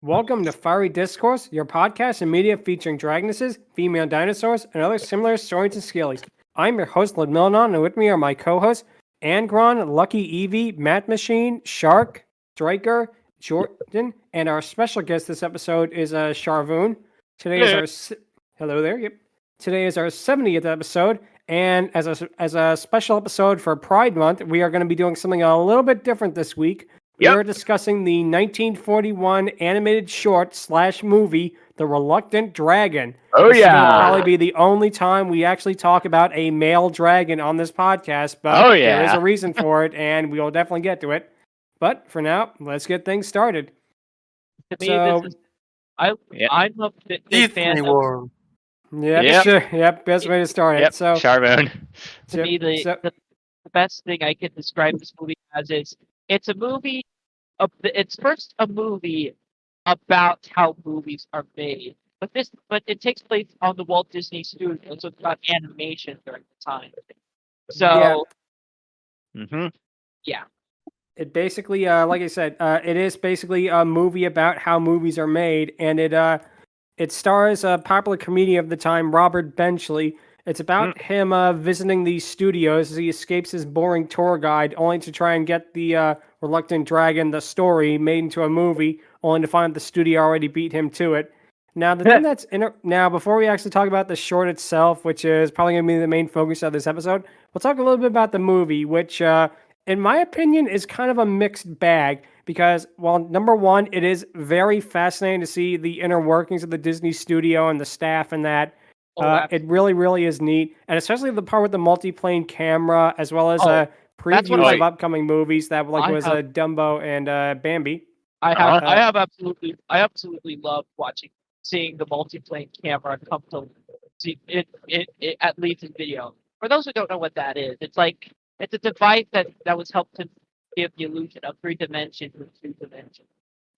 Welcome to Fiery Discourse, your podcast and media featuring dragonesses, female dinosaurs, and other similar stories and scalies. I'm your host, Ludmillanon, and with me are my co-hosts, Angron, LuckyEevee, Mathmachine, Shark, Stryker, Jordan, and our special guest this episode is Sharvoun. Today is our hello there. Yep. Today is our 70th episode, and as a special episode for Pride Month, we are going to be doing something a little bit different this week. We are discussing the 1941 animated short/movie, The Reluctant Dragon. Oh, this yeah. will probably be the only time we actually talk about a male dragon on this podcast, but Oh, yeah. there is a reason for it, and we will definitely get to it. But for now, let's get things started. To me, So, this is I'm a big fan of. War. Yep, sure. Yep, best way to start it. So, Sharvoun. To me, the best thing I can describe this movie as is it's a movie. It's first a movie about how movies are made, but it takes place on the Walt Disney Studios, so it's about animation during the time. So, yeah. It basically, like I said, it is basically a movie about how movies are made, and it stars a popular comedian of the time, Robert Benchley. It's about him visiting these studios as he escapes his boring tour guide, only to try and get the Reluctant Dragon, the story, made into a movie, only to find the studio already beat him to it. Now, the thing that's now, before we actually talk about the short itself, which is probably going to be the main focus of this episode, we'll talk a little bit about the movie, which, in my opinion, is kind of a mixed bag. Because, well, number one, it is very fascinating to see the inner workings of the Disney studio and the staff and that. It really, really is neat. And especially the part with the multi-plane camera, as well as previews of upcoming movies that was Dumbo and Bambi. I absolutely love seeing the multi-plane camera come to see it at least in video. For those who don't know what that is, it's a device that was helped to give the illusion of 3 dimensions with 2 dimensions.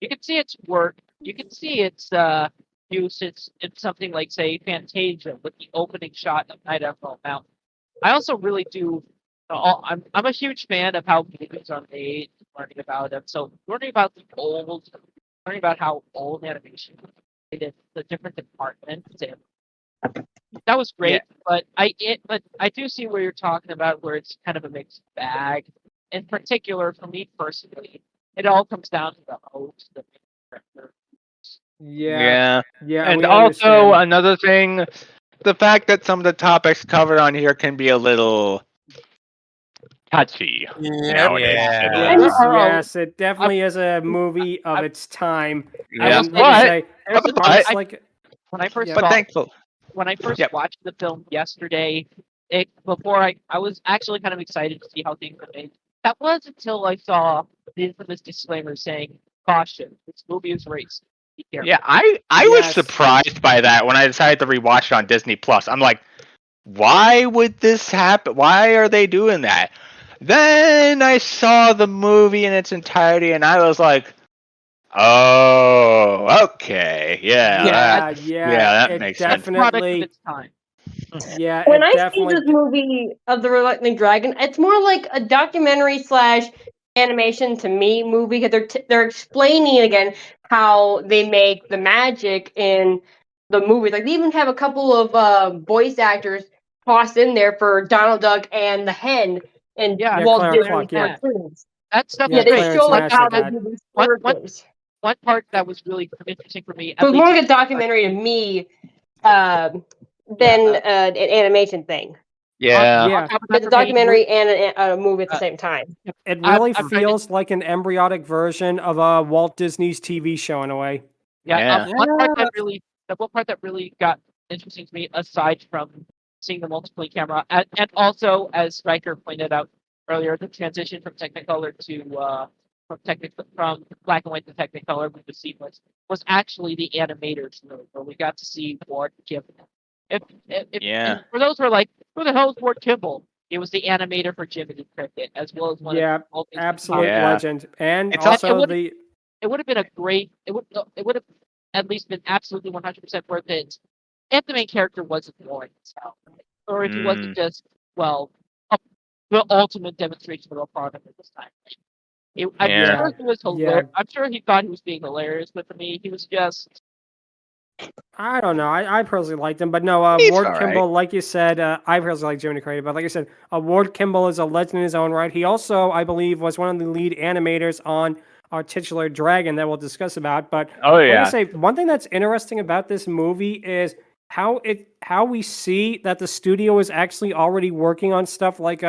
You can see its work. You can see its use. It's something like, say, Fantasia with the opening shot of Night at Emerald Mountain. I also really do. I'm a huge fan of how movies are made, learning about them. So learning about learning about how old animation is, the different departments, and that was great. Yeah. But I do see where you're talking about, where it's kind of a mixed bag. In particular, for me personally, it all comes down to the host, the character. Yeah. And also another thing, the fact that some of the topics covered on here can be a little touchy. Yes, it definitely is a movie of its time. When I first watched the film yesterday, I was actually kind of excited to see how things were made. That was until I saw the infamous disclaimer saying, "Caution, this movie is racist." Yeah, I was surprised by that when I decided to rewatch it on Disney Plus. I'm like, why would this happen? Why are they doing that? Then I saw the movie in its entirety, and I was like, oh, okay, that makes sense. Definitely. Yeah, when I see this movie of the Reluctant Dragon, it's more like a documentary / animation to me movie, because they're explaining again how they make the magic in the movie. Like, they even have a couple of voice actors tossed in there for Donald Duck and the Hen and Walt Disney cartoons. That stuff. Yeah, they show like how they do these characters. One part that was really interesting for me. So it's more like a documentary to me than an animation thing. It's a documentary and a movie at the same time. It really feels like an embryonic version of Walt Disney's TV show in a way. One part that really got interesting to me, aside from seeing the multiplane camera, and also, as Stryker pointed out earlier, the transition from Technicolor to from black and white to Technicolor with the sequence was actually the animators room, where we got to see Ward Kimball. For those who are like, who the hell is Ward Kimball? It was the animator for Jiminy Cricket, as well as one of the absolute legend. And it would have been a great. It would have at least been absolutely 100% worth it if the main character wasn't boring as hell, or if he wasn't just the ultimate demonstration of a product at this time. I'm Yeah. sure he was hilarious. I'm sure he thought he was being hilarious, but to me, he was just. I don't know. I personally liked him, but no, He's Ward all right. Kimball, like you said, I personally like Jiminy Cricket, but like I said, Ward Kimball is a legend in his own right. He also, I believe, was one of the lead animators on our titular Dragon that we'll discuss about. But Oh like I yeah. say, one thing that's interesting about this movie is how we see that the studio is actually already working on stuff like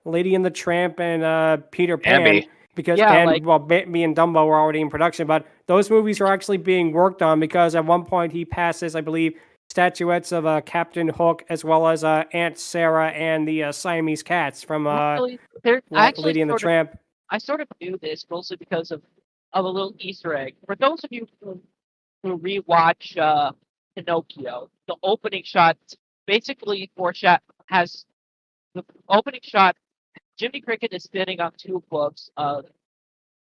Lady and the Tramp and Peter Pan. Bambi. Because Yeah, Bambi and Dumbo were already in production, but those movies are actually being worked on because at one point he passes, I believe, statuettes of Captain Hook as well as Aunt Sarah and the Siamese cats from actually, Lady and the Tramp. I sort of knew this mostly because of a little Easter egg. For those of you who rewatch Pinocchio, the opening shot basically has the opening shot. Jiminy Cricket is spinning on two books of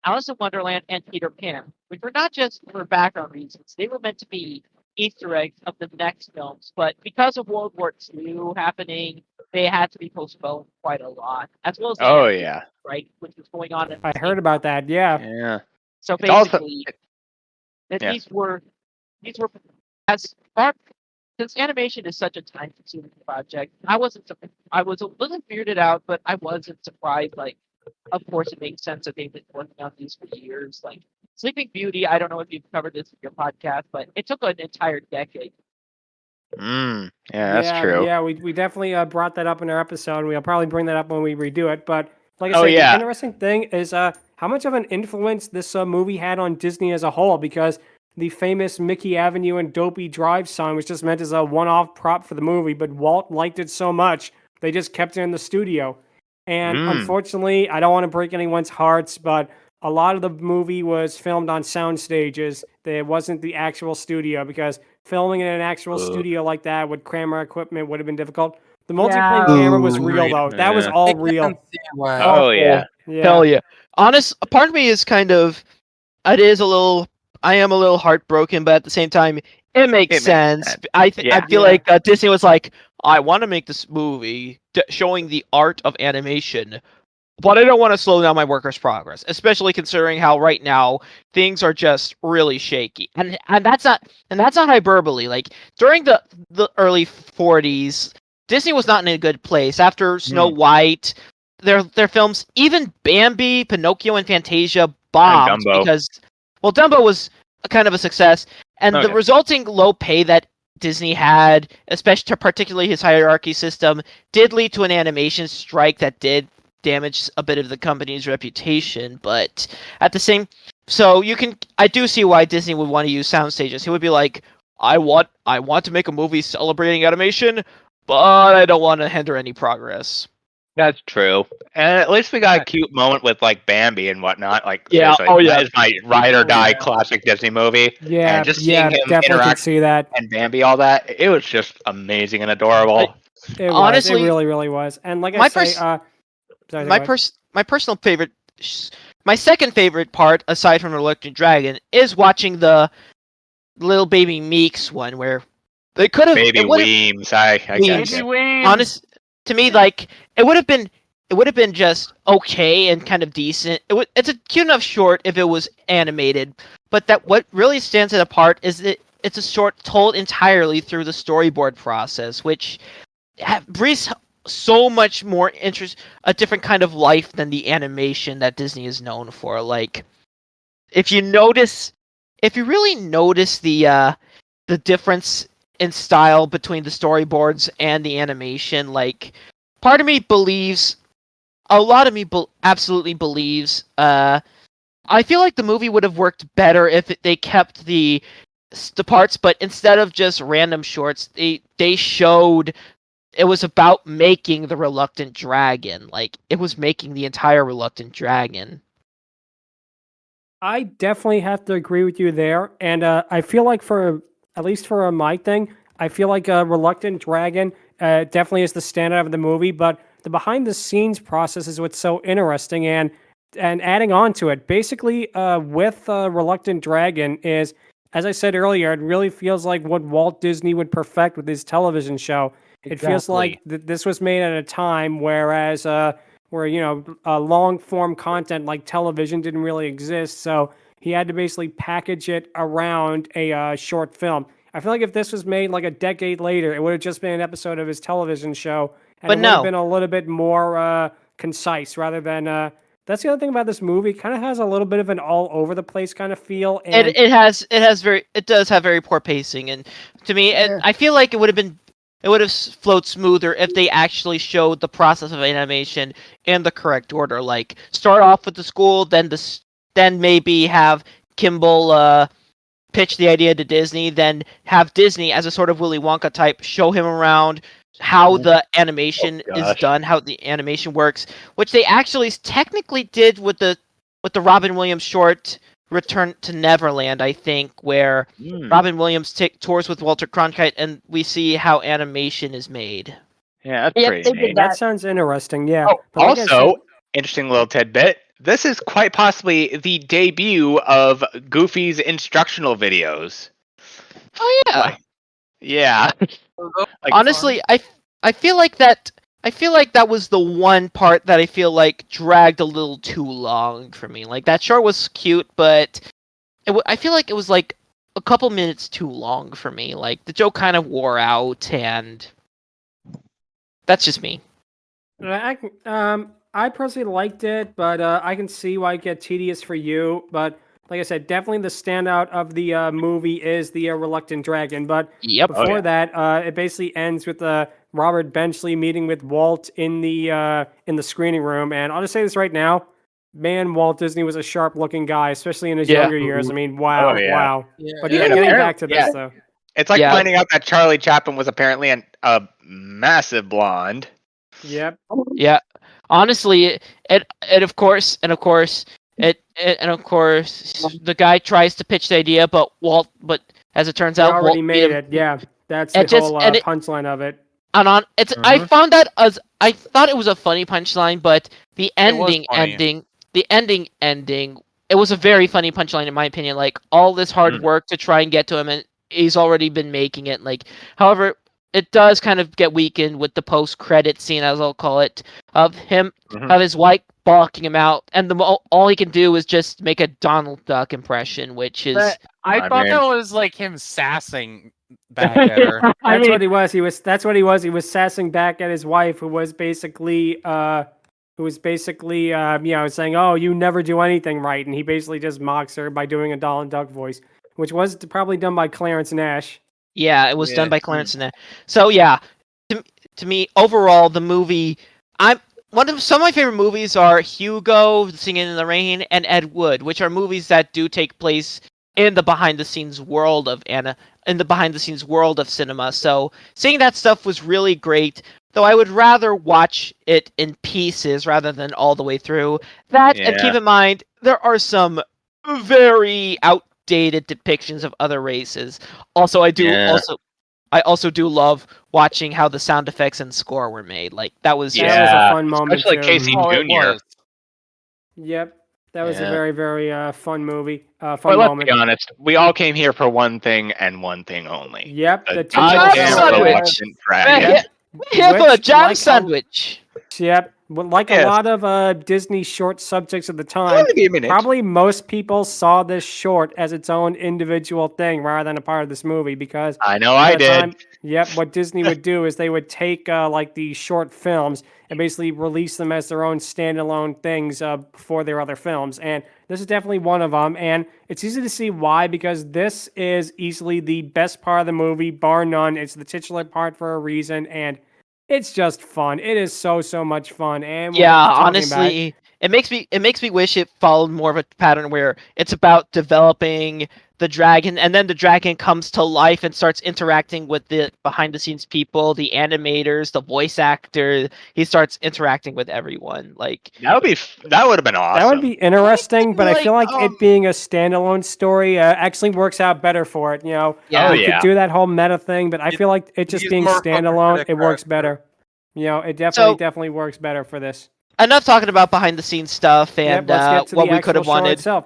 Alice in Wonderland and Peter Pan, which were not just for background reasons. They were meant to be Easter eggs of the next films, but because of World War II happening, they had to be postponed quite a lot, as well as the animation strike, which was going on. I heard about that. Yeah. Yeah. So It's also- basically, that Yeah. these were as far since animation is such a time-consuming project. I was a little weirded out, but I wasn't surprised. Like, of course, it makes sense that they've been working on these for years. Like Sleeping Beauty, I don't know if you've covered this in your podcast, but it took an entire decade. Yeah, that's true. Yeah, we definitely brought that up in our episode. And we'll probably bring that up when we redo it. But like I Oh, said, yeah. the interesting thing is how much of an influence this movie had on Disney as a whole, because the famous Mickey Avenue and Dopey Drive song was just meant as a one-off prop for the movie, but Walt liked it so much, they just kept it in the studio. And unfortunately, I don't want to break anyone's hearts, but a lot of the movie was filmed on sound stages. It wasn't the actual studio, because filming in an actual studio like that with camera equipment would have been difficult. The multiplayer camera was real, though. That was all real. Oh yeah. Hell yeah. A part of me is kind of, I am a little heartbroken, but at the same time, it makes sense. I feel like Disney was like, I want to make this movie showing the art of animation, but I don't want to slow down my workers' progress, especially considering how right now things are just really shaky. And that's not hyperbole. Like during the early 40s, Disney was not in a good place. After Snow White, their films, even Bambi, Pinocchio, and Fantasia bombed because Dumbo was kind of a success, and the resulting low pay that Disney had, especially particularly his hierarchy system, did lead to an animation strike that did damage a bit of the company's reputation. But at the same, I do see why Disney would want to use sound stages. He would be like, I want to make a movie celebrating animation, but I don't want to hinder any progress. That's true. And at least we got a cute moment with like Bambi and whatnot. Like, Yeah, that is my ride or die classic Disney movie. Yeah, and just seeing him definitely interact could see that. and Bambi, all that, it was just amazing and adorable. Honestly, it really, really was. And like my personal favorite, my second favorite part, aside from Reluctant Dragon, is watching the little baby Meeks one, where they could have Baby Weems. I guess. Honest, to me, like it would have been just okay and kind of decent. It's a cute enough short if it was animated, but what really stands it apart is that it's a short told entirely through the storyboard process, which breathes so much more a different kind of life than the animation that Disney is known for. Like, if you really notice the difference in style between the storyboards and the animation, like, part of me believes, a lot of me absolutely believes, I feel like the movie would have worked better if they kept the parts, but instead of just random shorts, they showed it was about making the Reluctant Dragon. Like, it was making the entire Reluctant Dragon. I definitely have to agree with you there. And I feel like at least for my thing, I feel like Reluctant Dragon definitely is the standout of the movie, but the behind the scenes process is what's so interesting. And adding on to it, basically with Reluctant Dragon is, as I said earlier, it really feels like what Walt Disney would perfect with his television show. It feels like this was made at a time, whereas where long form content like television didn't really exist, so he had to basically package it around a short film. I feel like if this was made like a decade later, it would have just been an episode of his television show, and But it would have no. been a little bit more concise rather than. That's the other thing about this movie. Kind of has a little bit of an all over the place kind of feel. And It does have very poor pacing, and to me, I feel like it would have flowed smoother if they actually showed the process of animation in the correct order. Like start off with the school, then maybe have Kimball pitch the idea to Disney, then have Disney as a sort of Willy Wonka type show him around how the animation is done, how the animation works, which they actually technically did with the Robin Williams short Return to Neverland, I think, where Robin Williams tours with Walter Cronkite, and we see how animation is made. Yeah, that's pretty neat. That sounds interesting. Yeah. Oh, also, interesting little tidbit. This is quite possibly the debut of Goofy's instructional videos. Oh yeah. Yeah. Honestly, I feel like that was the one part that I feel like dragged a little too long for me. Like that short was cute, but I feel like it was like a couple minutes too long for me. Like the joke kind of wore out, and that's just me. I personally liked it, but I can see why it get tedious for you. But like I said, definitely the standout of the movie is the Reluctant Dragon. But before that, it basically ends with Robert Benchley meeting with Walt in the screening room. And I'll just say this right now, man, Walt Disney was a sharp-looking guy, especially in his younger years. I mean, wow. Yeah. But getting back to this, though. It's like finding out that Charlie Chaplin was apparently a massive blonde. Yep. Yeah. Honestly, and of course, the guy tries to pitch the idea, but as it turns out, already Walt made it. Yeah, that's the whole punchline of it. I found that I thought it was a funny punchline, but the ending, it was a very funny punchline in my opinion. Like all this hard work to try and get to him, and he's already been making it. Like, however, it does kind of get weakened with the post-credit scene, as I'll call it, of his wife balking him out, and all he can do is just make a Donald Duck impression, which is. But I thought that was like him sassing back at her. That's what he was. That's what he was. He was sassing back at his wife, who was basically saying, "Oh, you never do anything right," and he basically just mocks her by doing a Donald Duck voice, which was probably done by Clarence Nash. Yeah, it was done by Clarence Nash. So yeah, to me, overall, the movie, some of my favorite movies are Hugo, Singing in the Rain, and Ed Wood, which are movies that do take place in the behind-the-scenes world of cinema. So seeing that stuff was really great. Though I would rather watch it in pieces rather than all the way through. And keep in mind, there are some very outdated depictions of other races. Also, I also do love watching how the sound effects and score were made. Like that was a fun moment. Especially Casey Jr. Yep. That was a very, very fun movie. Fun Let's moment. be honest. We all came here for one thing and one thing only. Yep. The jam sandwich. Here for a jam sandwich. Yep. Like a lot of Disney short subjects at the time, probably most people saw this short as its own individual thing rather than a part of this movie because I know I did. What Disney would do is they would take like these short films and basically release them as their own standalone things for their other films. And this is definitely one of them. And it's easy to see why, because this is easily the best part of the movie, bar none. It's the titular part for a reason, and it's just fun. It is so much fun. And honestly, it makes me wish it followed more of a pattern where it's about developing the dragon, and then the dragon comes to life and starts interacting with the behind the scenes people, the animators, the voice actor. He starts interacting with everyone. Like that would have been awesome. That would be interesting, but I feel like it being a standalone story actually works out better for it. You could do that whole meta thing, but I feel like it just being standalone, it works better. It definitely works better for this. Enough talking about behind the scenes stuff and let's get to what the we could have wanted. Itself.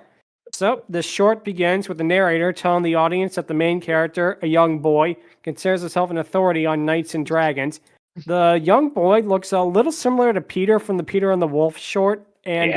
So, the short begins with the narrator telling the audience that the main character, a young boy, considers himself an authority on knights and dragons. The young boy looks a little similar to Peter from the Peter and the Wolf short, and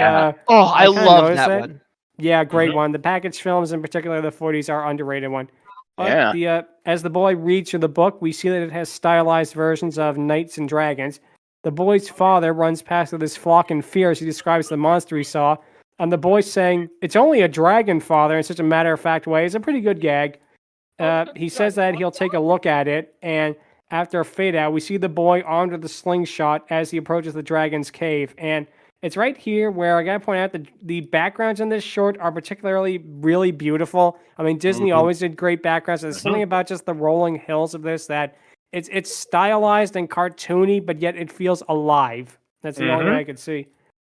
Oh, I kinda love noticed that one. Yeah, great one. The package films, in particular the 40s, are underrated one. But Yeah. the as the boy reads through the book, we see that it has stylized versions of knights and dragons. The boy's father runs past with his flock in fear as he describes the monster he saw, and the boy saying, "It's only a dragon, father," in such a matter-of-fact way is a pretty good gag. He says that he'll take a look at it, and after a fade out, we see the boy armed with a slingshot as he approaches the dragon's cave. And it's right here where I gotta point out that the backgrounds in this short are particularly really beautiful. I mean, Disney always did great backgrounds. There's something about just the rolling hills of this that it's stylized and cartoony, but yet it feels alive. That's the only way I could see.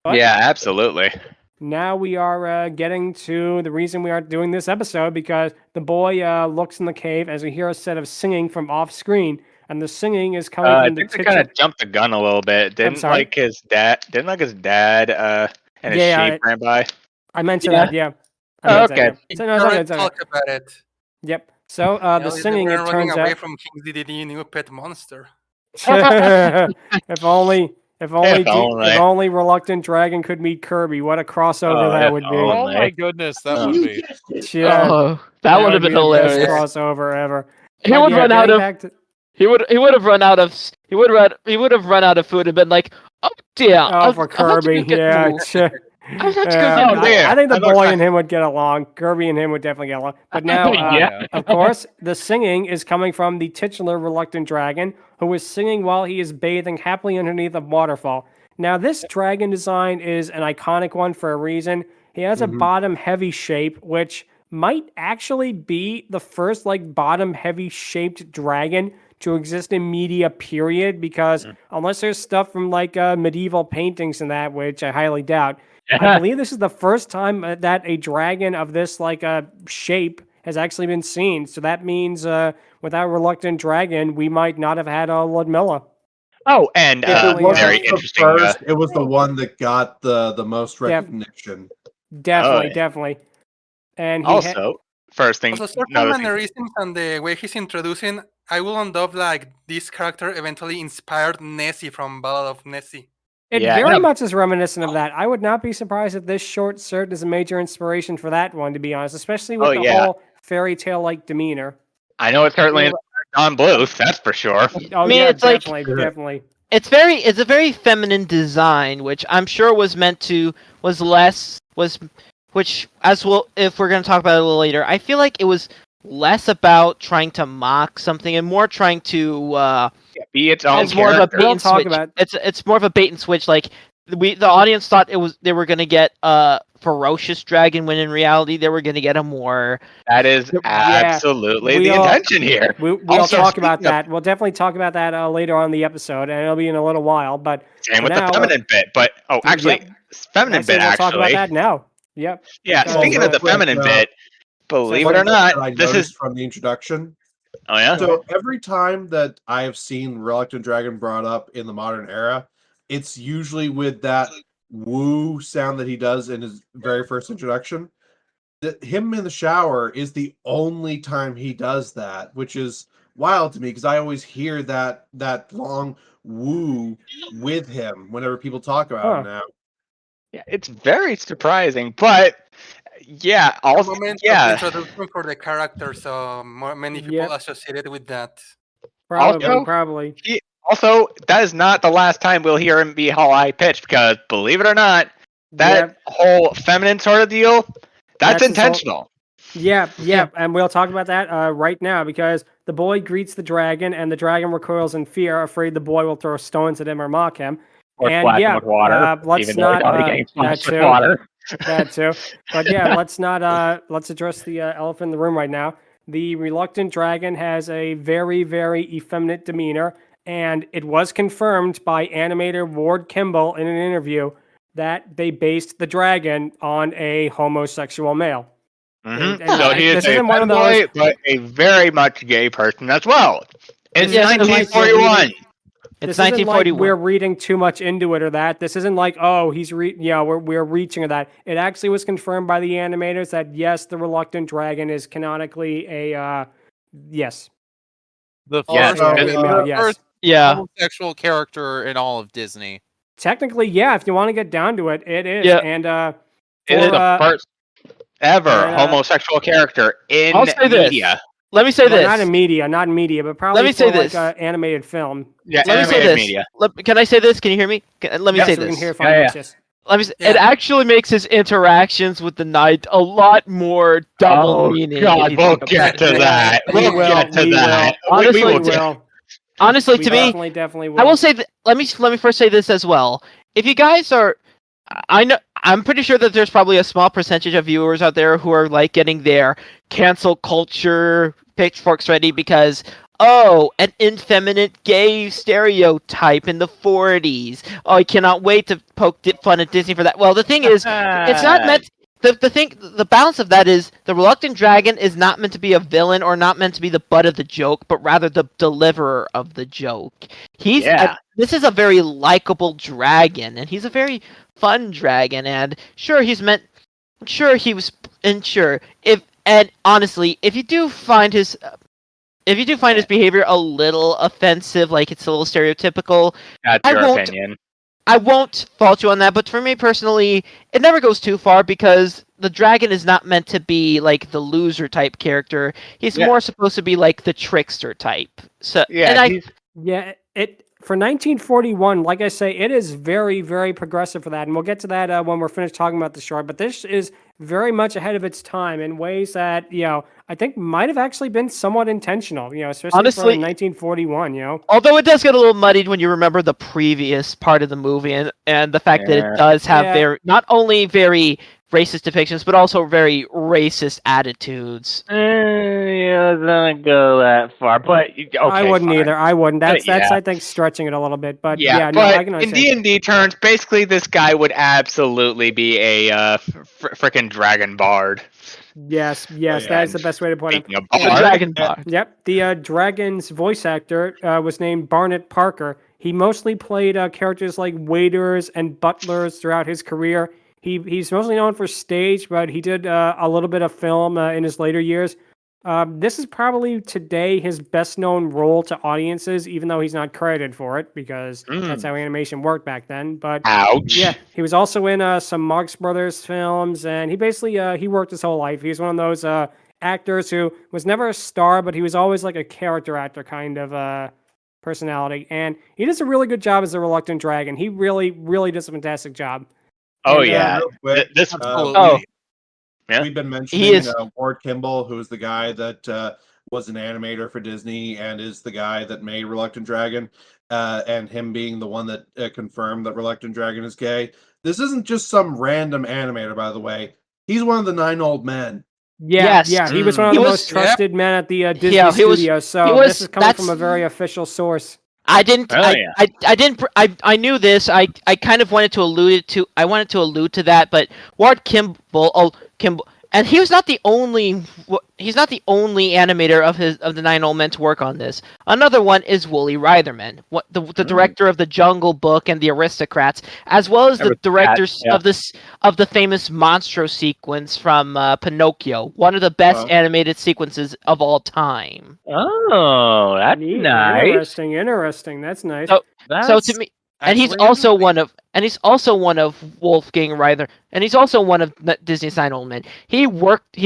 But Yeah, absolutely. now we are getting to the reason we are doing this episode, because the boy looks in the cave as we hear a set of singing from off screen, and the singing is coming I from the think they kind of jumped the gun a little bit. Didn't sorry? like his dad. Didn't like his dad. And his Yeah, sheep ran by. I mentioned Yeah. that, yeah. Oh, okay. So, no, it's okay, it's okay. Talk about it. Yep. So the singing, we're it running turns away out, from King's DDD new pet monster. if only, If only. if only Reluctant Dragon could meet Kirby, what a crossover Oh, that if would be. Oh only. my goodness, that Oh. would be. Yeah, Oh, that would have be been the best hilarious. crossover ever. He But would yeah, run out getting of. back to- He would have run out of. He would have run out of food and been like, "Oh dear." Oh, for Kirby, yeah. I have to go Yeah, get there. I think the That looks boy like- and him would get along. Kirby and him would definitely get along. But now, Yeah. of course, the singing is coming from the titular Reluctant Dragon, who is singing while he is bathing happily underneath a waterfall. Now, this dragon design is an iconic one for a reason. He has a bottom-heavy shape, which might actually be the first bottom-heavy shaped dragon to exist in media, period, because unless there's stuff from medieval paintings and that, which I highly doubt, I believe this is the first time that a dragon of this shape has actually been seen. So that means without Reluctant Dragon, we might not have had a Ludmilla. Oh, and Definitely, very the interesting. First, it was the one that got the most recognition. Definitely, yeah. definitely. And he Also, first thing, Also, certain another thing. mannerisms and the way he's introducing, I will end up like this character eventually inspired Nessie from Ballad of Nessie. it Yeah, very and- much is reminiscent of that. I would not be surprised if this short served as a major inspiration for that one, to be honest, especially with Oh, the yeah. whole fairy tale-like demeanor. I know it's certainly Don Bluth, that's for sure. Oh, mean, yeah, it's like- definitely, definitely. It's a very feminine design, which I'm sure was meant to which as well, if we're going to talk about it a little later, I feel like it was less about trying to mock something and more trying to Be its own it's more of a character. bait We'll and talk switch. about- It's more of a bait and switch. Like the audience thought they were going to get a ferocious dragon, when in reality they were going to get a more That is absolutely the We'll- intention here. We'll Also, talk about speaking of- that. We'll definitely talk about that later on in the episode, and it'll be in a little while. But Same with now, the feminine bit, but actually, Yep. feminine actually, bit we'll talk about actually. that now. Yep. Yeah, Because- speaking of the Quick, feminine bit, believe One it or thing that I not, this noticed is. from the introduction. Oh yeah. So every time that I have seen Reluctant Dragon brought up in the modern era, it's usually with that woo sound that he does in his very first introduction. Him in the shower is the only time he does that, which is wild to me because I always hear that long woo with him whenever people talk about him now. Yeah, it's very surprising, but yeah, also Moment yeah. of introduction for the character, so many people Yep. associated with that. Probably, Also- probably. Also, that is not the last time we'll hear him be high pitched because believe it or not, that Yep. whole feminine sort of deal, that's That's his whole- intentional. Yeah, and we'll talk about that right now, because the boy greets the dragon, and the dragon recoils in fear, afraid the boy will throw stones at him or mock him. Or And splash him yeah, with water, let's even though he's not, already getting splashed that with too. water. That too. But yeah, let's address the elephant in the room right now. The Reluctant Dragon has a very, very effeminate demeanor, and it was confirmed by animator Ward Kimball in an interview that they based the dragon on a homosexual male. Mhm. And So he this is a isn't one of those- boy, but a very much gay person as well. It's This isn't like 1941. This It's isn't like 1941. we're reading too much into it or that. This isn't like, oh, we're reaching or that. It actually was confirmed by the animators that yes, the Reluctant Dragon is canonically a yes. The Yes, first, Also, the yes. first Yeah. homosexual character in all of Disney. Technically, yeah. If you want to get down to it, it is. Yeah. And It is the first ever and, homosexual character in I'll say media. this. Let me say well, this. not in media, but probably me for say like this. animated film. Yeah, Let me say animated this. media. Can I say this? Can you hear me? Let me Yes, say we can this. hear fine. Yeah. Yes. Let me. Yeah. It actually makes his interactions with the knight a lot more double meaning. if God, you we'll think get about to it. that. We We'll will, get to we that. will. Honestly, we We will. will. Honestly, We to me, definitely will. I will say that. Let me first say this as well. If you guys are, I'm pretty sure that there's probably a small percentage of viewers out there who are like getting their cancel culture pitchforks ready because an effeminate gay stereotype in the 40s. Oh, I cannot wait to poke fun at Disney for that. Well, the thing is, it's not meant. The balance of that is the Reluctant Dragon is not meant to be a villain or not meant to be the butt of the joke, but rather the deliverer of the joke. This is a very likable dragon, and he's a very fun dragon. And honestly, if you do find his behavior a little offensive, like it's a little stereotypical, That's your opinion. I won't fault you on that, but for me personally, it never goes too far because the dragon is not meant to be like the loser type character. He's more supposed to be like the trickster type. So For 1941, like I say, it is very, very progressive for that, and we'll get to that when we're finished talking about the short. But this is very much ahead of its time in ways that I think might have actually been somewhat intentional. Especially honestly, for 1941. Although it does get a little muddied when you remember the previous part of the movie and the fact that it does have not only very racist depictions, but also very racist attitudes. Let's not go that far, but okay, I wouldn't either. I wouldn't. That's yeah. I think stretching it a little bit. But but no, I can in understand. D&D terms, basically this guy would absolutely be a freaking dragon bard. Yes, that is the best way to put him. Speaking of The bard, dragon bard. Yep, the dragon's voice actor was named Barnett Parker. He mostly played characters like waiters and butlers throughout his career. He's mostly known for stage, but he did a little bit of film in his later years. This is probably today his best known role to audiences, even though he's not credited for it because that's how animation worked back then. But ouch. yeah, he was also in some Marx Brothers films, and he basically he worked his whole life. He was one of those actors who was never a star, but he was always like a character actor kind of personality, and he does a really good job as the Reluctant Dragon. He really, really does a fantastic job. Oh And, yeah, Real quick, this we've been mentioning Ward Kimball, who's the guy that was an animator for Disney and is the guy that made Reluctant Dragon, and him being the one that confirmed that Reluctant Dragon is gay. This isn't just some random animator, by the way. He's one of the 9 old men. Yeah, he was one of the most trusted men at the Disney studios. So this is coming from a very official source. I knew this. I kind of wanted to allude to. I wanted to allude to that, but Ward Kimball. And he was not the only. He's not the only animator of the 9 Old Men to work on this. Another one is Wooly Reitherman, the director of the Jungle Book and the Aristocrats, as well as the directors of the famous Monstro sequence from Pinocchio, one of the best animated sequences of all time. Oh, that's nice. Interesting. That's nice. So to me. And he's also one of Wolfgang Reither, and he's also one of Disney's 9 Old Men. He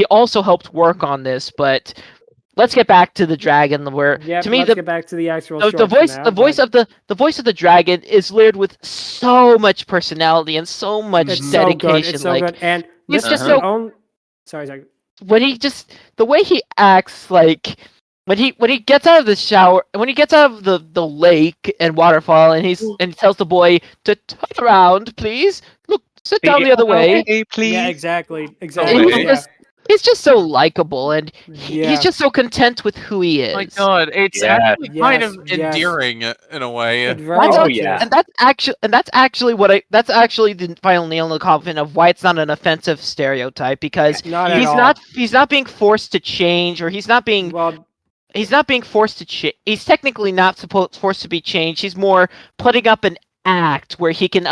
also helped work on this, but let's get back to the dragon. Let's get back to the actual. The voice of the dragon is layered with so much personality and so much dedication. It's so good. And he's just so. Sorry. The way he acts, like. When he gets out of the shower, when he gets out of the lake and waterfall, and he tells the boy to turn around, please. Look, sit down the other way. Please. Yeah, exactly. He's just so likable, and he's just so content with who he is. Oh my God, it's actually kind of endearing in a way. And that's actually the final nail in the coffin of why it's not an offensive stereotype, because he's not being forced to change, or he's not being. He's not being forced to change. He's technically not forced to be changed. He's more putting up an act where he can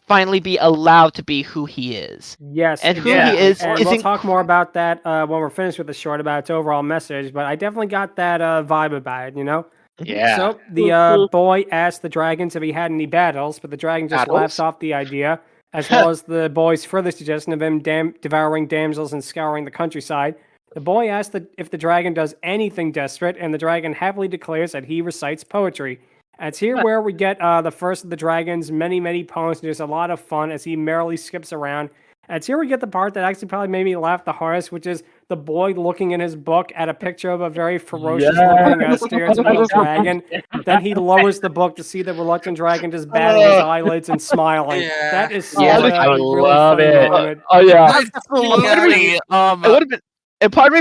finally be allowed to be who he is. Yes, and who he is. And we'll talk more about that when we're finished with the short, about its overall message. But I definitely got that vibe about it. Yeah. So the boy asks the dragons if he had any battles, but the dragon just laughs off the idea, as well as the boy's further suggestion of him devouring damsels and scouring the countryside. The boy asks if the dragon does anything desperate, and the dragon happily declares that he recites poetry. And it's here where we get the first of the dragon's many, many poems. There's a lot of fun as he merrily skips around. And it's here we get the part that actually probably made me laugh the hardest, which is the boy looking in his book at a picture of a very ferocious-looking stereotypical dragon. Then he lowers the book to see the reluctant dragon just batting his eyelids and smiling. Yeah. That is such Yeah, a I really love funny it. moment. Oh yeah. Absolutely. It would have been, and part of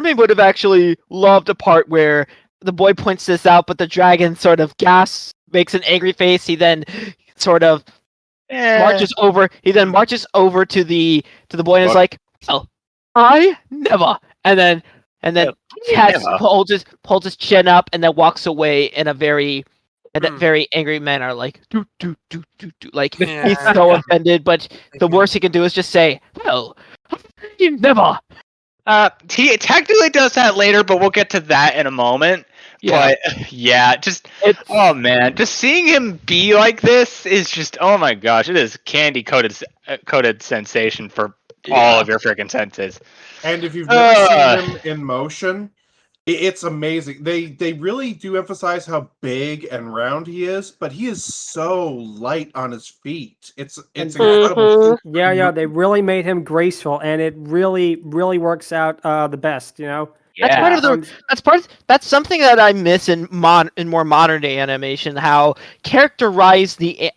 me would have actually loved a part where the boy points this out, but the dragon sort of gasps, makes an angry face. He then sort of marches over. He then marches over to the boy and is like, "Oh, I never." And then pulls his chin up and then walks away in a very angry manner, like do. Like he's so offended, but the worst he can do is just say, "Well, you never." He technically does that later, but we'll get to that in a moment. Yeah. But yeah, just seeing him be like this is just, oh my gosh, it is candy coated sensation for all of your freaking senses. And if you've never seen him in motion, it's amazing. They really do emphasize how big and round he is, but he is so light on his feet. It's incredible. Yeah, they really made him graceful, and it really, really works out the best, you know? That's that's something that I miss in more modern day animation, how characteristic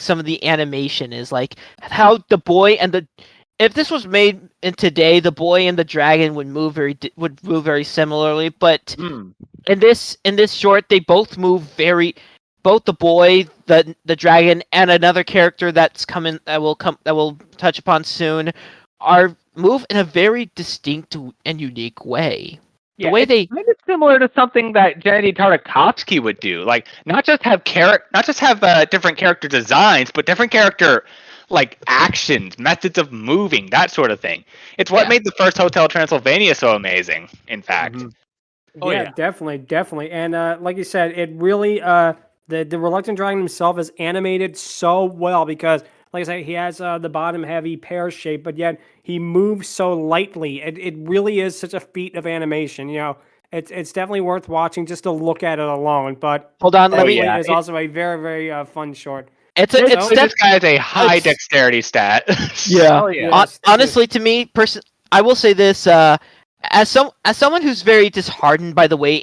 some of the animation is, like how the boy and if this was made in today, the boy and the dragon would move very similarly, but in this short they both move both the boy, the dragon, and another character that we'll touch upon soon move in a very distinct and unique way. The way they kind of similar to something that Gennady Tartakovsky would do, like not just have different character designs, but different character like actions, methods of moving, that sort of thing. It's what made the first Hotel Transylvania so amazing. In fact, definitely, and like you said, it really the reluctant dragon himself is animated so well because, like I said, he has the bottom heavy pear shape, but yet he moves so lightly. It really is such a feat of animation. You know, it's definitely worth watching just to look at it alone. But hold on, it's also a very, very fun short. This guy has a high dexterity stat. Yeah. Honestly, to me, I will say this: as someone who's very disheartened by the way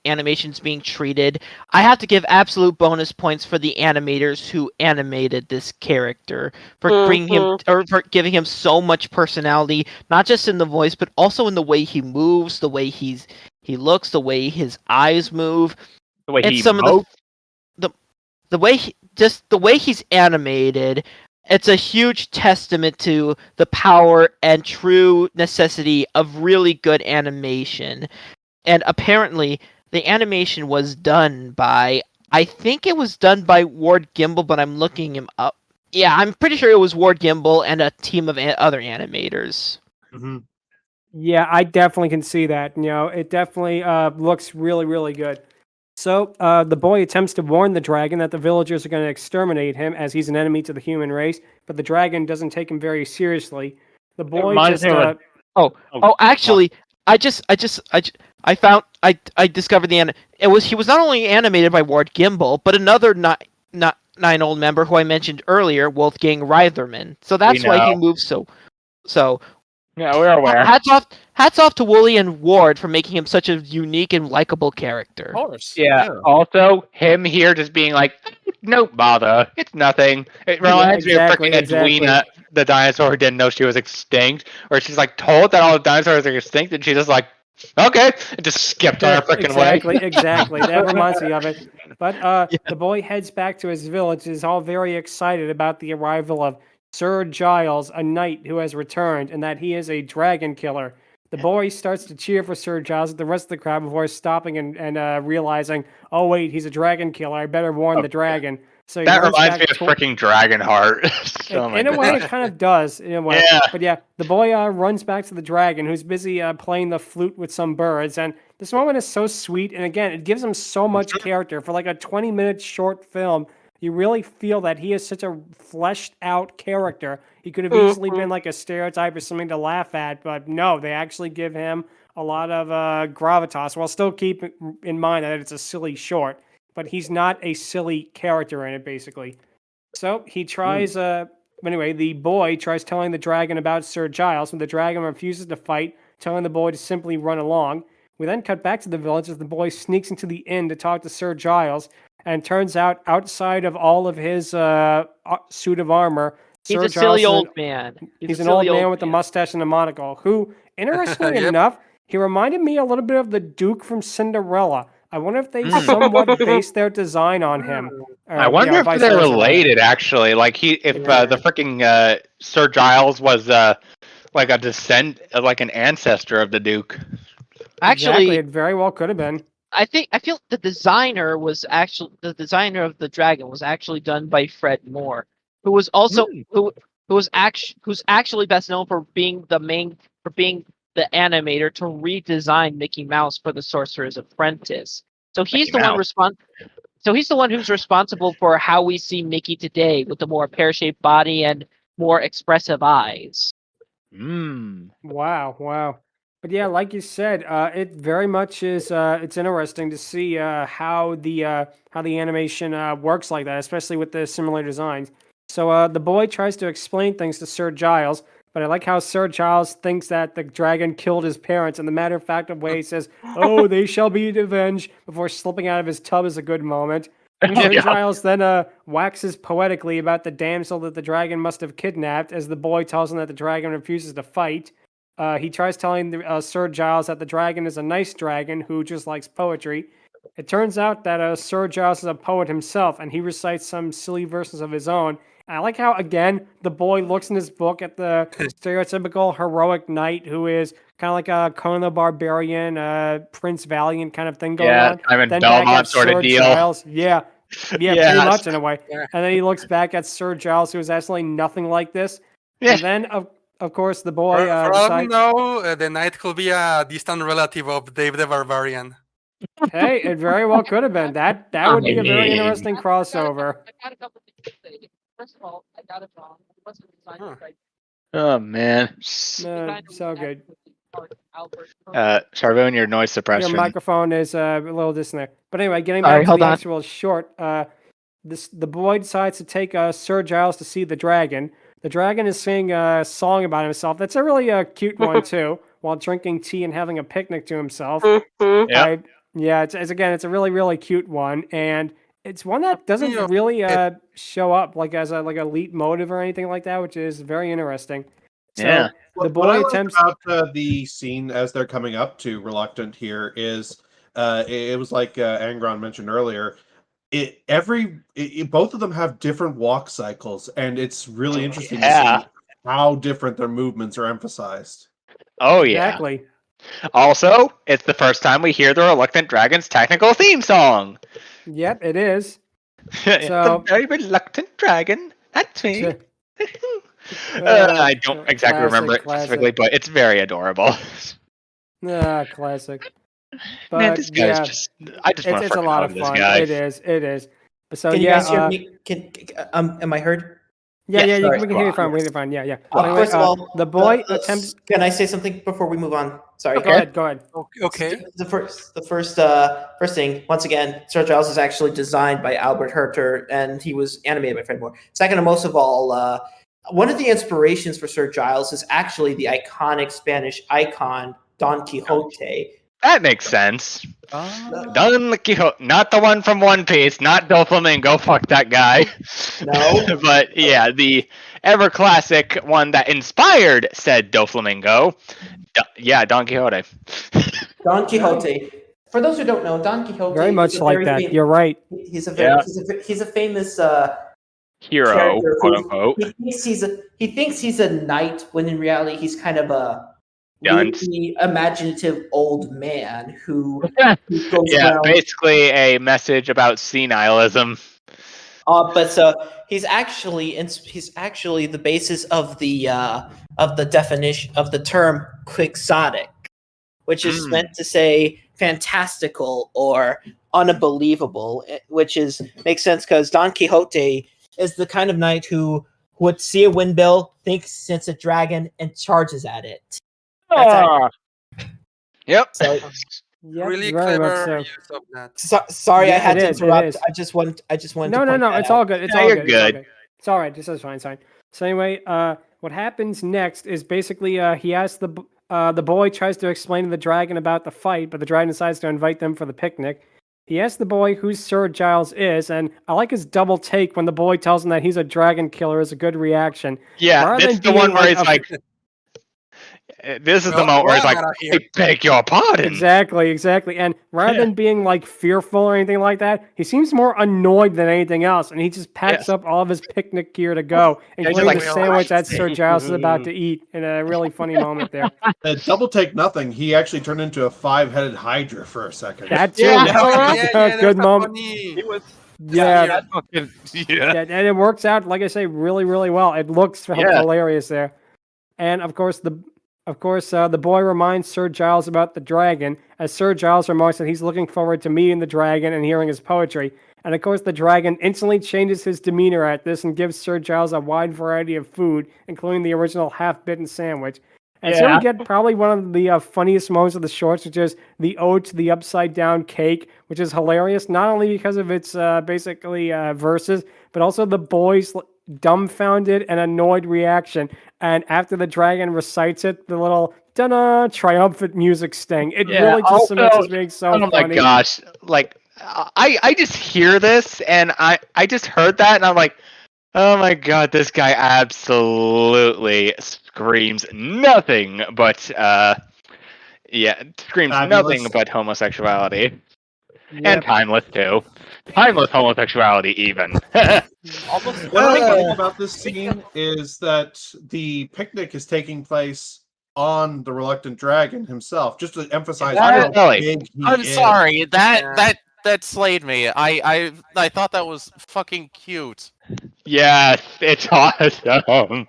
animation's being treated, I have to give absolute bonus points for the animators who animated this character for bringing him or for giving him so much personality, not just in the voice but also in the way he moves, the way he looks, the way his eyes move, the way the way he's animated. It's a huge testament to the power and true necessity of really good animation. And apparently, the animation was done by, I think it was done by Ward Gimble, but I'm looking him up. Yeah, I'm pretty sure it was Ward Gimble and a team of other animators. Mm-hmm. Yeah, I definitely can see that. You know, it definitely looks really, really good. So the boy attempts to warn the dragon that the villagers are going to exterminate him as he's an enemy to the human race, but the dragon doesn't take him very seriously. The boy just actually, I discovered he was not only animated by Ward Gimble, but another nine-old member who I mentioned earlier, Wolfgang Reitherman. So that's why he moves so. Yeah, we're aware. Hats off to Wooly and Ward for making him such a unique and likable character. Of course. Yeah. Also, him here just being like, "No bother, it's nothing." It reminds me of freaking Edwina, the dinosaur who didn't know she was extinct, where she's like told that all the dinosaurs are extinct, and she's just like, "Okay," and just skipped on her freaking way. Exactly. That reminds me of it. But the boy heads back to his village, is all very excited about the arrival of Sir Giles, a knight who has returned, and that he is a dragon killer. The boy starts to cheer for Sir Giles with the rest of the crowd before stopping and realizing, oh wait, he's a dragon killer. I better warn the dragon. So he That runs reminds back me of freaking Dragonheart. in a way, it kind of does. In a way. Yeah. But yeah, the boy runs back to the dragon, who's busy playing the flute with some birds. And this moment is so sweet. And again, it gives him so much character. For like a 20-minute short film, you really feel that he is such a fleshed out character. He could have easily been like a stereotype or something to laugh at. But no, they actually give him a lot of gravitas, while still keep in mind that it's a silly short. But he's not a silly character in it, basically. So he tries, anyway, the boy tries telling the dragon about Sir Giles, and the dragon refuses to fight, telling the boy to simply run along. We then cut back to the village as the boy sneaks into the inn to talk to Sir Giles, and turns out outside of all of his suit of armor, He's Sir a silly Giles old man. He's an old man with a mustache and a monocle, who, interestingly Yep. enough, he reminded me a little bit of the Duke from Cinderella. I wonder if they somewhat based their design on him. I wonder if they're related, actually. Like if the freaking Sir Giles was like a like an ancestor of the Duke. Actually, exactly, it very well could have been. I feel the designer of the dragon was actually done by Fred Moore, who was also who's actually best known for being the animator to redesign Mickey Mouse for the Sorcerer's Apprentice. So he's the one who's responsible for how we see Mickey today, with the more pear-shaped body and more expressive eyes. Wow. But yeah, like you said, it very much is. It's interesting to see how the animation works like that, especially with the similar designs. So the boy tries to explain things to Sir Giles, but I like how Sir Giles thinks that the dragon killed his parents. And the matter of fact way he says, "Oh, they shall be avenged," before slipping out of his tub is a good moment. And Sir Giles then waxes poetically about the damsel that the dragon must have kidnapped, as the boy tells him that the dragon refuses to fight. He tries telling Sir Giles that the dragon is a nice dragon who just likes poetry. It turns out that Sir Giles is a poet himself, and he recites some silly verses of his own. And I like how, again, the boy looks in his book at the stereotypical heroic knight who is kind of like a Conan the Barbarian, Prince Valiant kind of thing going on. I'm in then Belmont sort of deal. Giles, yeah, pretty much in a way. And then he looks back at Sir Giles, who is absolutely nothing like this. And then, of course, the boy For all we decides... know, the knight could be a distant relative of Dave the Barbarian. Hey, it very well could have been. That would be a very interesting crossover. I got a couple things to say. First of all, I got it wrong. It wasn't designed by Oh man. So good. Sharvoun, your noise suppression. Your microphone is a little distant there. But anyway, getting back to the actual short, the boy decides to take Sir Giles to see the dragon. The dragon is singing a song about himself. That's a really cute one too, while drinking tea and having a picnic to himself. It's a really, really cute one, and it's one that doesn't really show up like as a lead motive or anything like that, which is very interesting. So the boy attempts about the scene as they're coming up to Reluctant here is it was like Angron mentioned earlier. Both of them have different walk cycles, and it's really interesting to see how different their movements are emphasized. Oh yeah, exactly. Also, it's the first time we hear the Reluctant Dragon's technical theme song. Yep, it is. The very reluctant dragon. That's me. I don't exactly remember it specifically, but it's very adorable. Classic. But man, this guy is just... I just want to it's a lot of fun. Guy. It is. So can you guys hear me? Am I heard? Yeah, we can hear you fine. We can hear you fine. Yeah. First of all, the boy attempts. Can I say something before we move on? Sorry. Go ahead. Okay. The first thing. Once again, Sir Giles is actually designed by Albert Herter, and he was animated by Fred Moore. Second, and most of all, one of the inspirations for Sir Giles is actually the iconic Spanish icon Don Quixote. That makes sense. Don Quixote, not the one from One Piece, not Doflamingo. Fuck that guy. No. But yeah, the ever classic one that inspired said Doflamingo. Don Quixote. Don Quixote. For those who don't know, Don Quixote very much like that. You're right. He's a famous hero, quote unquote. He thinks he's a knight when in reality he's kind of a really imaginative old man who goes around. Basically a message about senilism. But so he's actually the basis of the definition of the term quixotic, which is meant to say fantastical or unbelievable, which makes sense because Don Quixote is the kind of knight who would see a windmill, thinks it's a dragon, and charges at it. Yep. So, Really very much clever so. use of that. sorry, Yeah, I had it to is, it interrupt. is. I just wanted. No, to no, point no. that It's out. all good. It's No, all you're good. It's all good. good. It's all right. This is fine. It's fine. So anyway, what happens next is basically he asks the boy tries to explain to the dragon about the fight, but the dragon decides to invite them for the picnic. He asks the boy who Sir Giles is, and I like his double take when the boy tells him that he's a dragon killer is a good reaction. Yeah, Rather that's than the being one where like it's like, this is the moment where it's like, I beg your pardon. Exactly. And rather than being like fearful or anything like that, he seems more annoyed than anything else. And he just packs up all of his picnic gear to go, including like, the sandwich that Sir Giles is about to eat in a really funny moment there. Double take nothing. He actually turned into a 5-headed hydra for a second. That too. Good moment. Yeah, and it works out, like I say, really, really well. It looks hilarious there. And of course, the boy reminds Sir Giles about the dragon, as Sir Giles remarks that he's looking forward to meeting the dragon and hearing his poetry. And of course, the dragon instantly changes his demeanor at this and gives Sir Giles a wide variety of food, including the original half-bitten sandwich. And so we get probably one of the funniest moments of the shorts, which is the ode to the upside-down cake, which is hilarious, not only because of its basically verses, but also the boy's dumbfounded and annoyed reaction. And after the dragon recites it, the little da-da triumphant music sting. It really just cements as being so funny. Oh my gosh. Like, I just hear this, and I just heard that, and I'm like, oh my god, this guy absolutely screams nothing but, screams nothing but homosexuality. And timeless, too. Timeless homosexuality, even. What I like about this scene is that the picnic is taking place on the reluctant dragon himself, just to emphasize how big he I'm is. sorry, that slayed me. I thought that was fucking cute. Yes, it's awesome.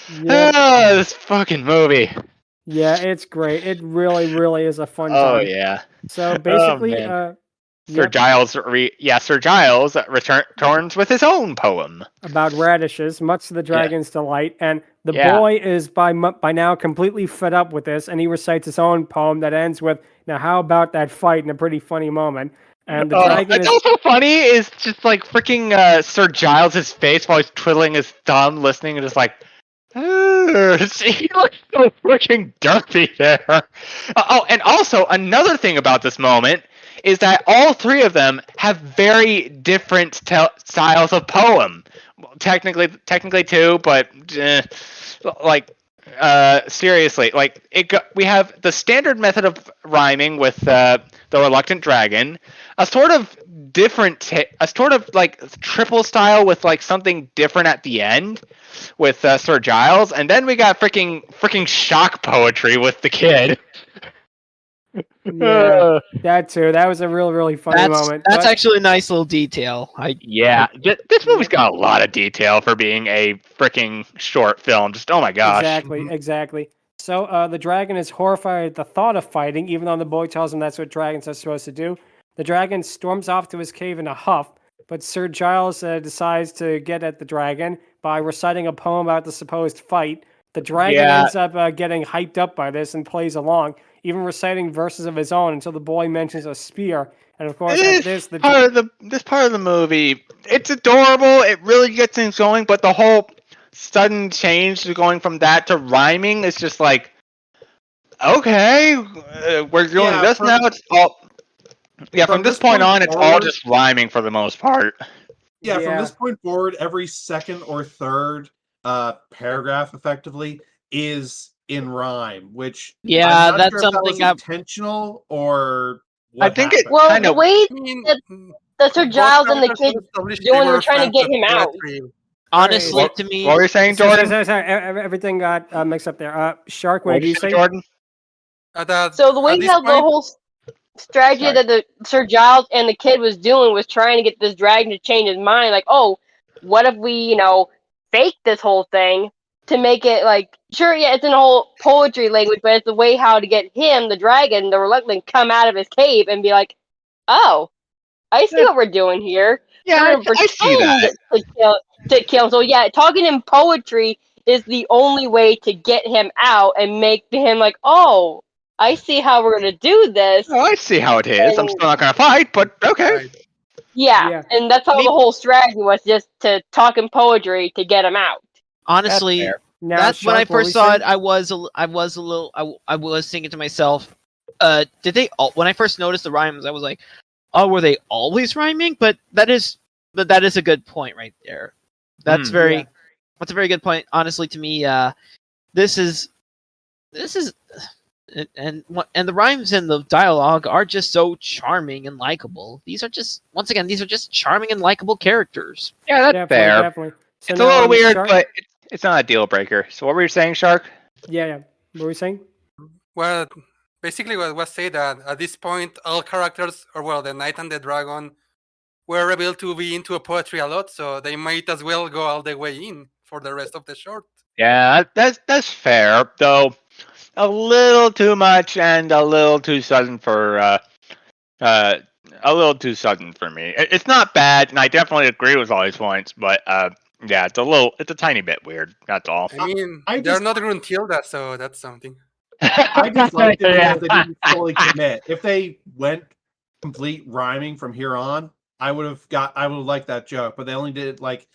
This fucking movie. Yeah, it's great. It really, really is a fun time. Oh yeah. So basically, Sir Giles returns with his own poem about radishes, much to the dragon's delight, and the boy is by now completely fed up with this, and he recites his own poem that ends with, "Now how about that fight?" in a pretty funny moment. And the dragon is also funny is just like freaking Sir Giles' face while he's twiddling his thumb, listening, and just like, he looks so freaking dirty there. And also another thing about this moment is that all three of them have very different styles of poem. Well, technically too, but seriously, we have the standard method of rhyming with the reluctant dragon, a sort of different, a sort of like triple style with like something different at the end with Sir Giles, and then we got freaking shock poetry with the kid. Yeah, that too. That was a really funny moment. That's actually a nice little detail. This movie's got a lot of detail for being a freaking short film. Just oh my gosh. Exactly. So the dragon is horrified at the thought of fighting, even though the boy tells him that's what dragons are supposed to do. The dragon storms off to his cave in a huff, but Sir Giles decides to get at the dragon by reciting a poem about the supposed fight. The dragon ends up getting hyped up by this and plays along, even reciting verses of his own until the boy mentions a spear. And of course, this part of the movie, it's adorable. It really gets things going, but the whole sudden change to going from that to rhyming is just like, okay, we're doing this now. It's all from this point on, it's all just rhyming for the most part. Yeah, from this point forward, every second or third paragraph effectively is in rhyme, which I'm not sure if that was intentional or what I think happened. Well, the way that Sir Giles and the kids doing were trying to get him out. Honestly, to me, what were you saying, Jordan? Sorry, everything got mixed up there. Shark, what did you say, Jordan? So the way how the whole strategy Sorry. that the Sir Giles and the kid was doing was trying to get this dragon to change his mind. Like, oh, what if we, fake this whole thing to make it like, sure, yeah, it's in a whole poetry language, but it's the way how to get him, the dragon, the reluctant, come out of his cave and be like, oh, I see what we're doing here. Yeah, We're gonna I see that. pretend to kill him. So yeah, talking in poetry is the only way to get him out and make him like, oh, I see how we're gonna do this. Oh, I see how it is. I'm And- still not gonna fight, but okay. Right. Yeah, and that's how the whole strategy was, just to talk in poetry to get him out. Honestly, fair. Now, that's when I Shark, what were first you saw saying? it. I was a little. I was thinking to myself, did they? When I first noticed the rhymes, I was like, oh, were they always rhyming? But that is a good point right there. That's Yeah. That's a very good point. Honestly, to me, this is, and the rhymes and the dialogue are just so charming and likable. These are just charming and likable characters. Yeah, that's fair. Definitely. So It's a now, little weird, Shark? but it's not a deal breaker. So what were you saying, Shark? Yeah. What were we saying? Well, basically what was said that at this point, all characters, or well, the knight and the dragon, were revealed to be into a poetry a lot, so they might as well go all the way in for the rest of the short. Yeah, that's fair. Though a little too much and a little too sudden for a little too sudden for me. It's not bad, and I definitely agree with all these points, but yeah, it's a tiny bit weird. That's all. I mean, I they're just- not Gruntilda, so that's something. I just liked it because they didn't fully commit. If they went complete rhyming from here on, I would have liked that joke, but they only did like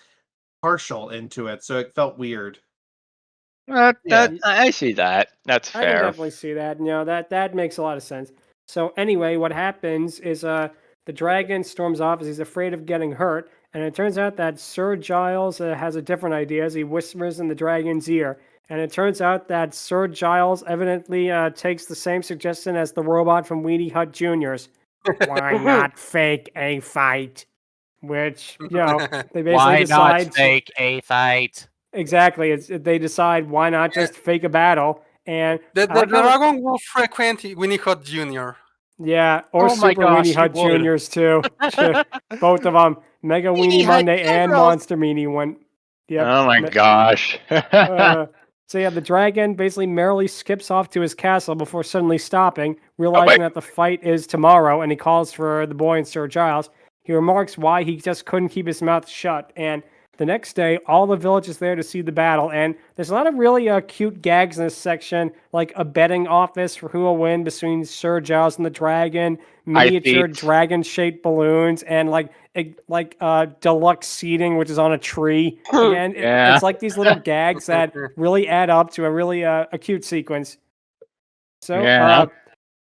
partial into it, so it felt weird. I see that. That's I can fair. definitely see that. That makes a lot of sense. So anyway, what happens is the dragon storms off as he's afraid of getting hurt, and it turns out that Sir Giles has a different idea as he whispers in the dragon's ear. And it turns out that Sir Giles evidently takes the same suggestion as the robot from Weenie Hut Juniors. Why not fake a fight? Which, they basically Why decide... not fake a fight? Exactly. They decide, why not just fake a battle? And The dragon will frequent Winnie Hot Jr. Yeah, or Oh my Super gosh, Weenie you Hut would. Juniors too. Both of them. Mega Weenie Hut Monday and Generals. Monster Meanie one. Yep. Oh my gosh. So yeah, the dragon basically merrily skips off to his castle before suddenly stopping, realizing that the fight is tomorrow, and he calls for the boy and Sir Giles. He remarks why he just couldn't keep his mouth shut, and the next day, all the village is there to see the battle, and there's a lot of really cute gags in this section, like a betting office for who will win between Sir Giles and the dragon, miniature dragon-shaped balloons, and like deluxe seating, which is on a tree. And it's like these little gags that really add up to a really a cute sequence. So,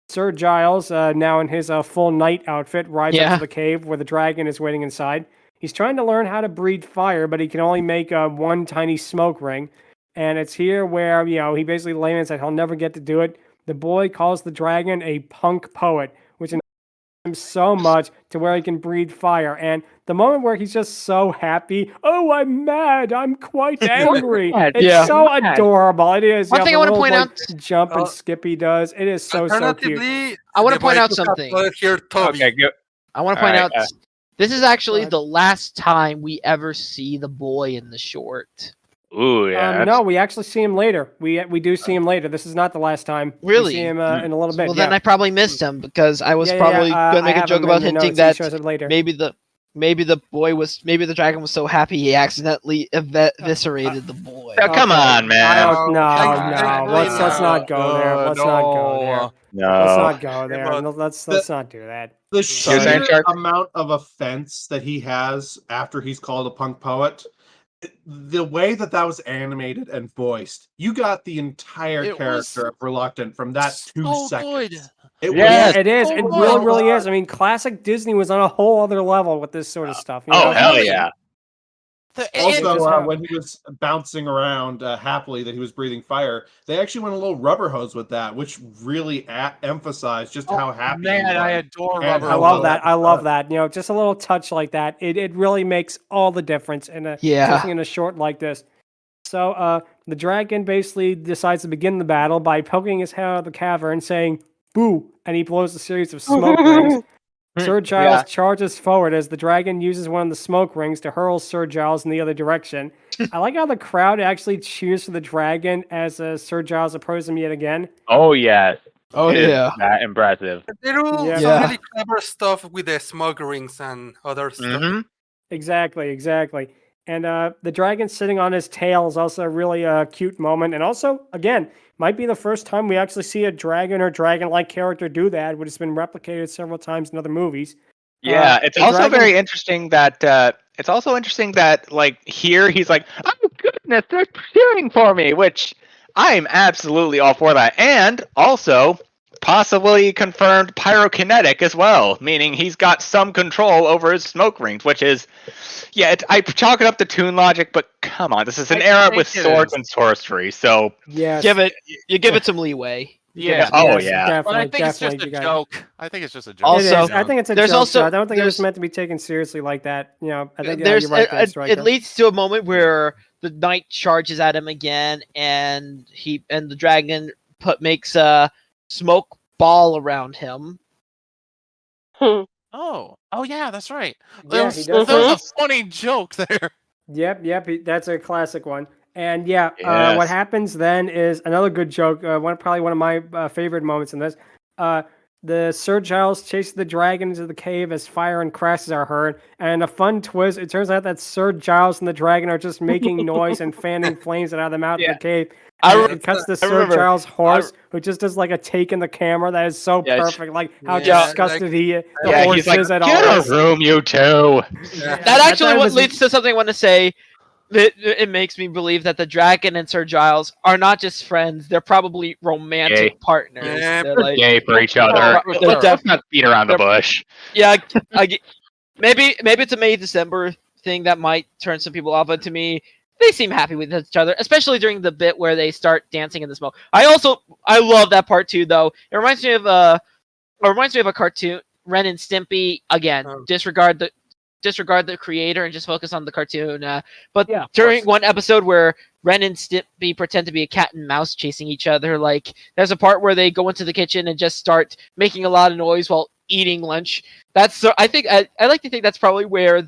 Sir Giles, now in his full knight outfit, rides up to the cave where the dragon is waiting inside. He's trying to learn how to breathe fire, but he can only make one tiny smoke ring. And it's here where, he basically laments that he'll never get to do it. The boy calls the dragon a punk poet, which him so much to where he can breathe fire. And the moment where he's just so happy, oh, I'm mad, I'm quite angry. It's so adorable. It is. One thing I want to point out, jump and skip he does. It is so cute. Alternatively, I want to the point boy out who got something. blood here, Toby. Okay, good. I want to point out this is actually ahead. the last time we ever see the boy in the short. Ooh, yeah. No, we actually see him later. We do see him later. This is not the last time. Really? We see him in a little bit. Well, then I probably missed him because I was Yeah, probably going to make I a have joke him in about the hinting notes. that He shows it later. maybe the dragon was so happy he accidentally eviscerated the boy. Oh, come on, man. No. Let's not go there. Let's not go there. No. Let's not go there. No, let's not do that. The saying, sheer Shark? amount of offense that he has after he's called a punk poet, the way that was animated and voiced, you got the entire It character of Reluctant from that 2 so seconds. good. Yes. It is. Oh It my really is. I mean, classic Disney was on a whole other level with this sort of stuff. You know? Oh, hell yeah. Also, when he was bouncing around happily that he was breathing fire, they actually went a little rubber hose with that, which really emphasized just how happy he Man, was. I adore And rubber. I love that. I love that. Just a little touch like that. It really makes all the difference in especially in a short like this. So the dragon basically decides to begin the battle by poking his head out of the cavern, saying, boo, and he blows a series of smoke rings. Sir Giles charges forward as the dragon uses one of the smoke rings to hurl Sir Giles in the other direction. I like how the crowd actually cheers for the dragon as Sir Giles approaches him yet again. Oh, yes. Oh, It is yeah. that impressive. They do Yeah. some really clever stuff with the smoke rings and other stuff. Mm-hmm. Exactly. And the dragon sitting on his tail is also a really cute moment. And also, again, might be the first time we actually see a dragon or dragon-like character do that, which has been replicated several times in other movies. Yeah, it's the also dragon- very interesting that like here he's like, oh goodness, they're cheering for me, which I'm absolutely all for that. And also possibly confirmed pyrokinetic as well, meaning he's got some control over his smoke rings, which is, I chalk it up to toon logic, but come on, this is an era with swords and sorcery, so Yes. Give it some leeway. Yeah. Oh, Yes, yeah. Definitely, But I think it's just definitely, a you guys- joke. I think it's just a joke. Also- It is. I think it's a there's joke. also- I don't think it was there's- meant to be taken seriously like that. You know, I think There's you're right there, Stryker. it leads to a moment where the knight charges at him again, and the dragon makes a smoke ball around him. Oh yeah, that's right. Yeah, There was, he does there was that. a funny joke there. Yep, that's a classic one. And what Yes. happens then is another good joke. Probably one of my favorite moments in this. The Sir Giles chases the dragon into the cave as fire and crashes are heard. And a fun twist, it turns out that Sir Giles and the dragon are just making noise and fanning flames out of the mouth of the cave. And it cuts to Sir remember. Giles' horse, who just does like a take in the camera that is so Yeah, perfect. Like how Yeah, disgusted like- the yeah, horse he's like, is at get all a this. room, you two. Yeah. That That actually time what was- leads to something I want to say. It makes me believe that the dragon and Sir Giles are not just friends; they're probably romantic Gay. partners. Yeah, They're like, Yay for each other. They're Let's not beat around the bush. yeah, maybe it's a May December thing that might turn some people off, but to me, they seem happy with each other, especially during the bit where they start dancing in the smoke. I love that part too, though. It reminds me of a cartoon, Ren and Stimpy. Again, Oh. disregard the creator and just focus on the cartoon. But Yeah, of during course. one episode where Ren and Stimpy pretend to be a cat and mouse chasing each other, like there's a part where they go into the kitchen and just start making a lot of noise while eating lunch. I like to think that's probably where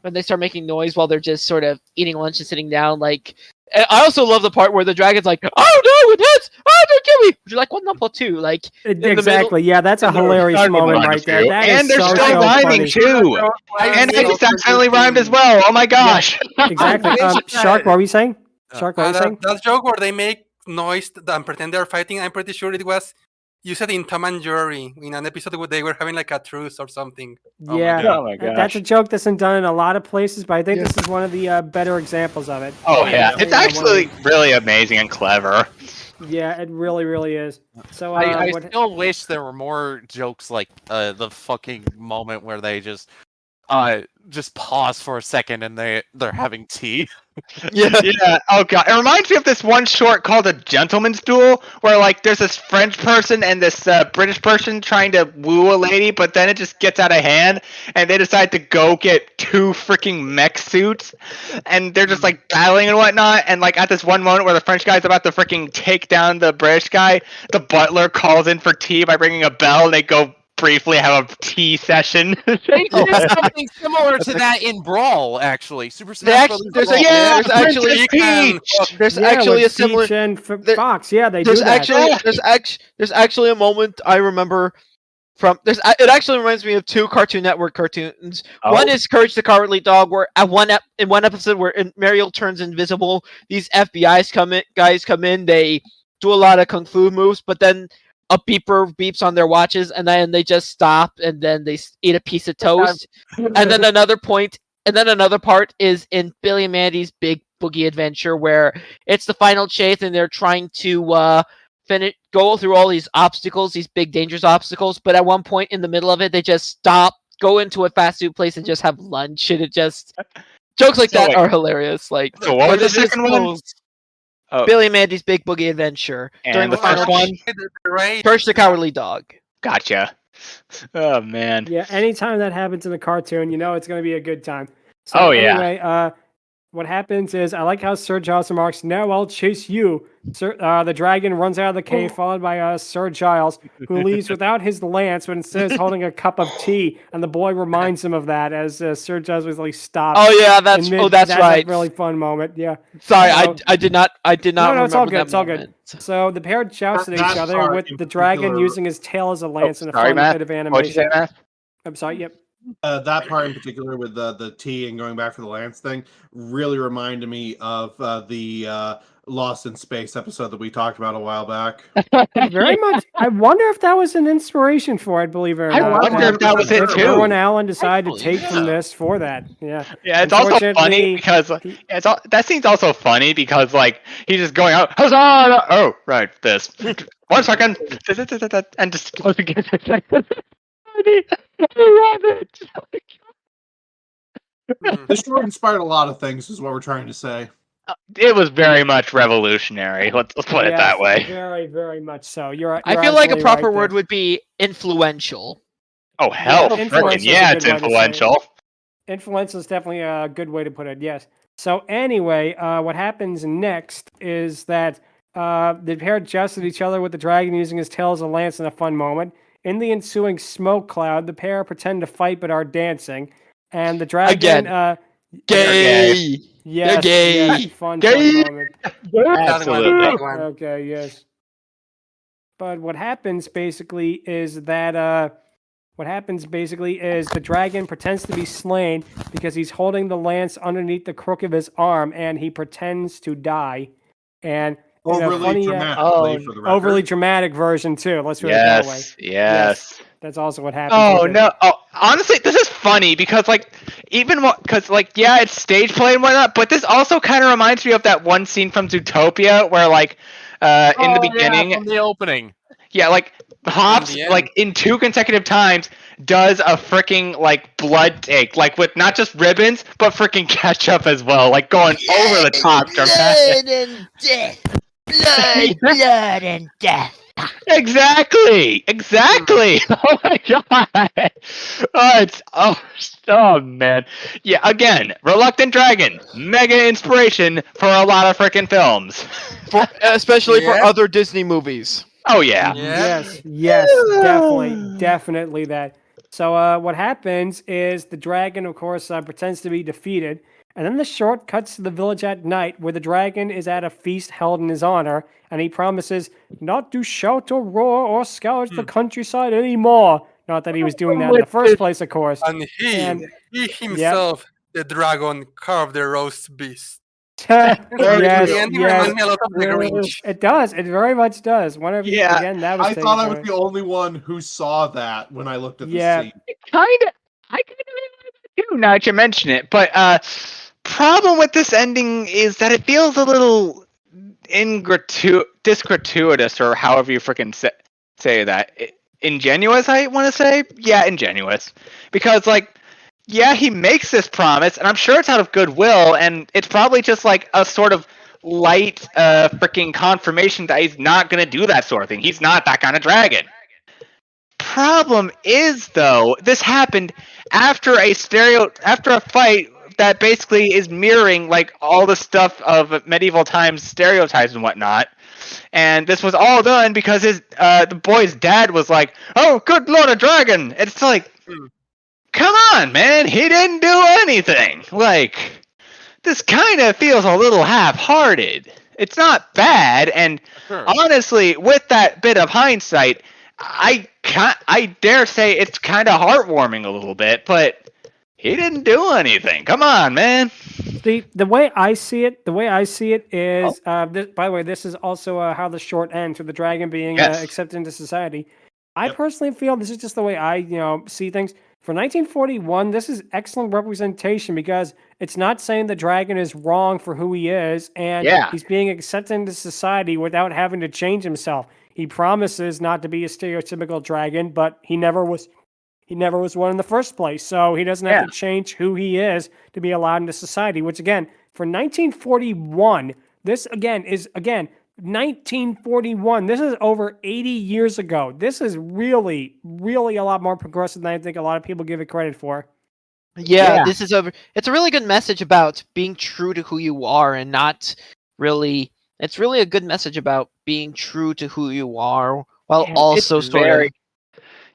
when they start making noise while they're just sort of eating lunch and sitting down. Like, I also love the part where the dragon's like, "Oh no, it hits! Oh, don't kill me!" Would you like 1 number 2? Like, Exactly. Yeah, that's a And they're hilarious starting moment rhyme right there. too. That And is they're so, still so rhyming funny. too. And I just accidentally rhymed as well. Oh my gosh. Exactly. Shark, what were you saying? Shark, what were you saying? That joke where they make noise and pretend they're fighting, I'm pretty sure it was used in Tom and Jerry in an episode where they were having like a truce or something. my Yeah, God. Oh my that's a gosh. joke that's been done in a lot of places, but I think this is one of the better examples of it. Oh yeah. It's one of the- actually really amazing and clever. Yeah, it really is. So I what? still wish there were more jokes like the fucking moment where they just pause for a second and they're having tea. Yeah. Oh god. It reminds me of this one short called A Gentleman's Duel, where like there's this French person and this British person trying to woo a lady, but then it just gets out of hand, and they decide to go get 2 freaking mech suits, and they're just like battling and whatnot. And like at this one moment where the French guy's about to freaking take down the British guy, the butler calls in for tea by ringing a bell, and they go briefly have a tea session. They did something similar to that in Brawl, actually. Super Smash Bros. there's Brawl. there's actually Princess Peach! there's Yeah, actually a with similar Peach and there- Fox. Yeah, they do there's that. actually there's actually a moment I remember from it actually reminds me of 2 Cartoon Network cartoons. Oh. One is Courage the Cowardly Dog, where in one episode where Mariel turns invisible, these guys come in, they do a lot of kung fu moves, but then a beeper beeps on their watches, and then they just stop, and then they eat a piece of toast. And then another part is in Billy and Mandy's Big Boogie Adventure, where it's the final chase, and they're trying to go through all these obstacles, these big dangerous obstacles. But at one point in the middle of it, they just stop, go into a fast food place, and just have lunch. And it just jokes like So that wait. are hilarious. Like So what was But the it is second one? those- Billy and Mandy's Big Boogie Adventure during And the the first final one? Right? Courage the Cowardly Dog. Gotcha. Oh man. Yeah, anytime that happens in a cartoon, you know it's going to be a good time. So Oh, yeah. anyway, what happens is, I like how Sir Giles remarks, "Now I'll chase you." The dragon runs out of the cave, followed by Sir Giles, who leaves without his lance, but instead is holding a cup of tea. And the boy reminds him of that as Sir Giles was like, "Stop." Oh yeah, that's right. A really fun moment. Yeah. Sorry, I did not. No, it's all good. That It's all good. So the pair joust at each other with the dragon using his tail as a lance in a fun bit of animation. I'm sorry. Yep. That part in particular with the tea and going back for the lance thing really reminded me of the Lost in Space episode that we talked about a while back. Very much. I wonder if that was an inspiration for it, believe it or not. I wonder if that was it too. Erwin Allen decided to take from this for that. Yeah. Yeah, it's also funny because that scene's also funny because like he's just going out. Huzzah! Oh, right, this. 1 second, and just goes against it. I love it. This short inspired a lot of things, is what we're trying to say. It was very much revolutionary. Let's put it that way. Very, very much so. You're I feel like a proper word would be influential. Oh hell, freaking yeah, it's influential. Influential is definitely a good way to put it. Yes. So anyway, what happens next is that the pair joust at each other with the dragon using his tail as a lance in a fun moment. In the ensuing smoke cloud, the pair pretend to fight but are dancing, and the dragon gay. Yes, they're gay. Yes, fun moment. Absolutely. Okay, yes. But what happens basically is that the dragon pretends to be slain because he's holding the lance underneath the crook of his arm, and he pretends to die. And overly dramatic version too. Let's put it that way. Yes. That's also what happens. Oh no! Oh, honestly, this is funny because it's stage play and whatnot, but this also kind of reminds me of that one scene from Zootopia where in the beginning, from the opening. Yeah, like Hops in 2 consecutive times does a freaking blood take, with not just ribbons but freaking ketchup as well, going over the top. Blood and death. Blood and death. Exactly. Oh my god. Oh man. Yeah. Again, Reluctant Dragon, mega inspiration for a lot of freaking films, especially for other Disney movies. Oh yeah. Yes. Definitely that. So what happens is the dragon, of course, pretends to be defeated. And then the short cuts to the village at night where the dragon is at a feast held in his honor, and he promises not to shout or roar or scourge the countryside anymore. Not that he was doing that in the first place, of course. And he himself, the dragon, carved the roast beast. Yes. It does. It very much does. Again, that was I thought I was the only one who saw that when I looked at the scene. I kind of too, now that you mention it, but problem with this ending is that it feels a little disgratuitous, or however you freaking say that. Ingenuous, I want to say. Yeah, ingenuous. Because, he makes this promise, and I'm sure it's out of goodwill, and it's probably just a sort of light freaking confirmation that he's not going to do that sort of thing. He's not that kind of dragon. Problem is, though, this happened after a fight that basically is mirroring all the stuff of medieval times stereotypes and whatnot. And this was all done because the boy's dad was like, "Oh, good Lord, a dragon!" It's come on, man, he didn't do anything. This kind of feels a little half-hearted. It's not bad, and honestly, with that bit of hindsight, I dare say it's kind of heartwarming a little bit, but he didn't do anything. Come on, man. The way I see it is, by the way, this is also how the short ends, with the dragon being accepted into society. I personally feel this is just the way I see things. For 1941, this is excellent representation because it's not saying the dragon is wrong for who he is, and he's being accepted into society without having to change himself. He promises not to be a stereotypical dragon, but he never was one in the first place. So he doesn't have to change who he is to be allowed into society, which again, for 1941, this again is 1941. This is over 80 years ago. This is really, really a lot more progressive than I think a lot of people give it credit for. Yeah, it's a really good message about being true to who you are and not really. It's really a good message about being true to who you are while And also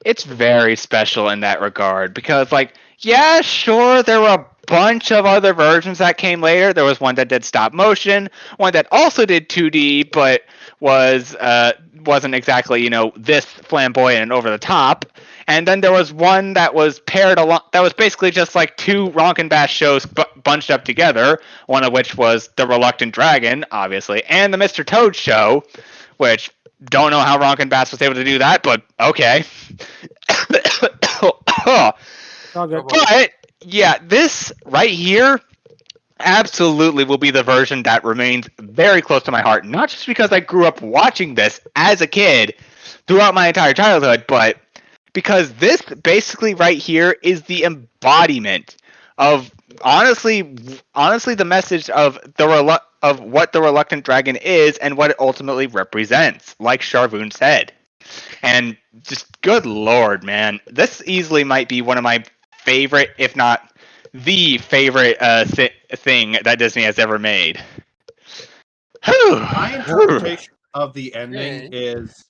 it's very special in that regard because, like, yeah, sure, there were a bunch of other versions that came later. There was one that did stop motion, one that also did 2D, but wasn't exactly this flamboyant and over the top. And then there was one that was paired along. That was basically just like two Ronkin Bass shows bunched up together. One of which was the Reluctant Dragon, obviously, and the Mr. Toad show, which. Don't know how Ronkin Bass was able to do that, but okay. All good. But yeah, this right here absolutely will be the version that remains very close to my heart. Not just because I grew up watching this as a kid throughout my entire childhood, but because this basically right here is the embodiment of honestly the message of what the Reluctant Dragon is and what it ultimately represents, like Sharvoun said. And just good lord, man, this easily might be one of my favorite, if not the favorite thing that Disney has ever made. My interpretation of the ending is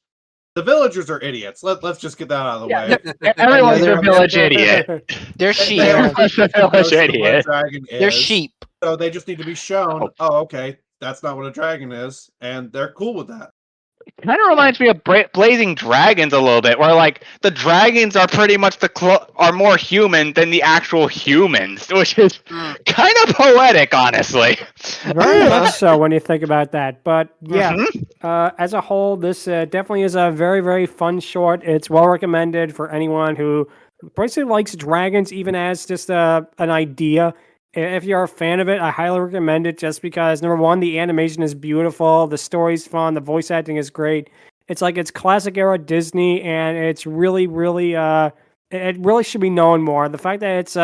the villagers are idiots. Let's just get that out of the way. Everyone's a village idiot. They're sheep. Everyone's a village idiot. They're sheep. So they just need to be shown, okay, that's not what a dragon is, and they're cool with that. Kind of reminds me of Blazing Dragons a little bit, where like the dragons are pretty much are more human than the actual humans, which is kind of poetic, honestly. Very much so when you think about that. But yeah, as a whole, this definitely is a very, very fun short. It's well recommended for anyone who basically likes dragons, even as just an idea. If you're a fan of it, I highly recommend it just because, number one, the animation is beautiful, the story's fun, the voice acting is great. It's like it's classic era Disney, and it's really, really, it really should be known more. The fact that it's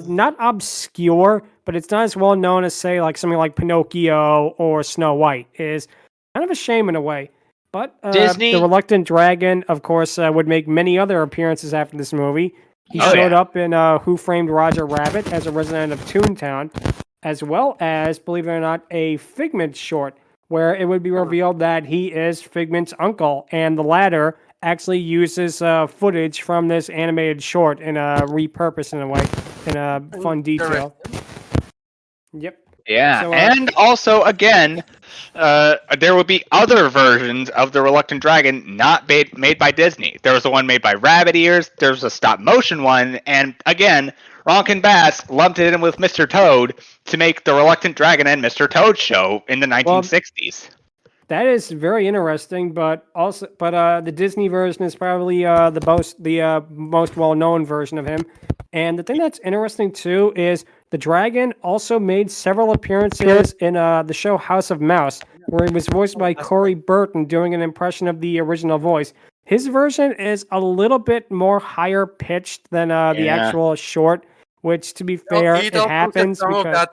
not obscure, but it's not as well known as, say, like something like Pinocchio or Snow White is kind of a shame in a way. But Disney, the Reluctant Dragon, of course, would make many other appearances after this movie. He showed up in Who Framed Roger Rabbit as a resident of Toontown, as well as, believe it or not, a Figment short, where it would be revealed that he is Figment's uncle, and the latter actually uses footage from this animated short and repurposed in a way, in a fun detail. Yep. Yeah, So, and also, again, there will be other versions of the Reluctant Dragon not made by Disney. There was the one made by Rabbit Ears, there's a stop-motion one, and again, Ronkin Bass lumped it in with Mr. Toad to make the Reluctant Dragon and Mr. Toad show in the 1960s. That is very interesting, but the Disney version is probably the most well-known version of him. And the thing that's interesting too is the dragon also made several appearances in the show House of Mouse, where he was voiced by Corey Burton doing an impression of the original voice. His version is a little bit more higher pitched than the actual short, which, to be fair, it happens because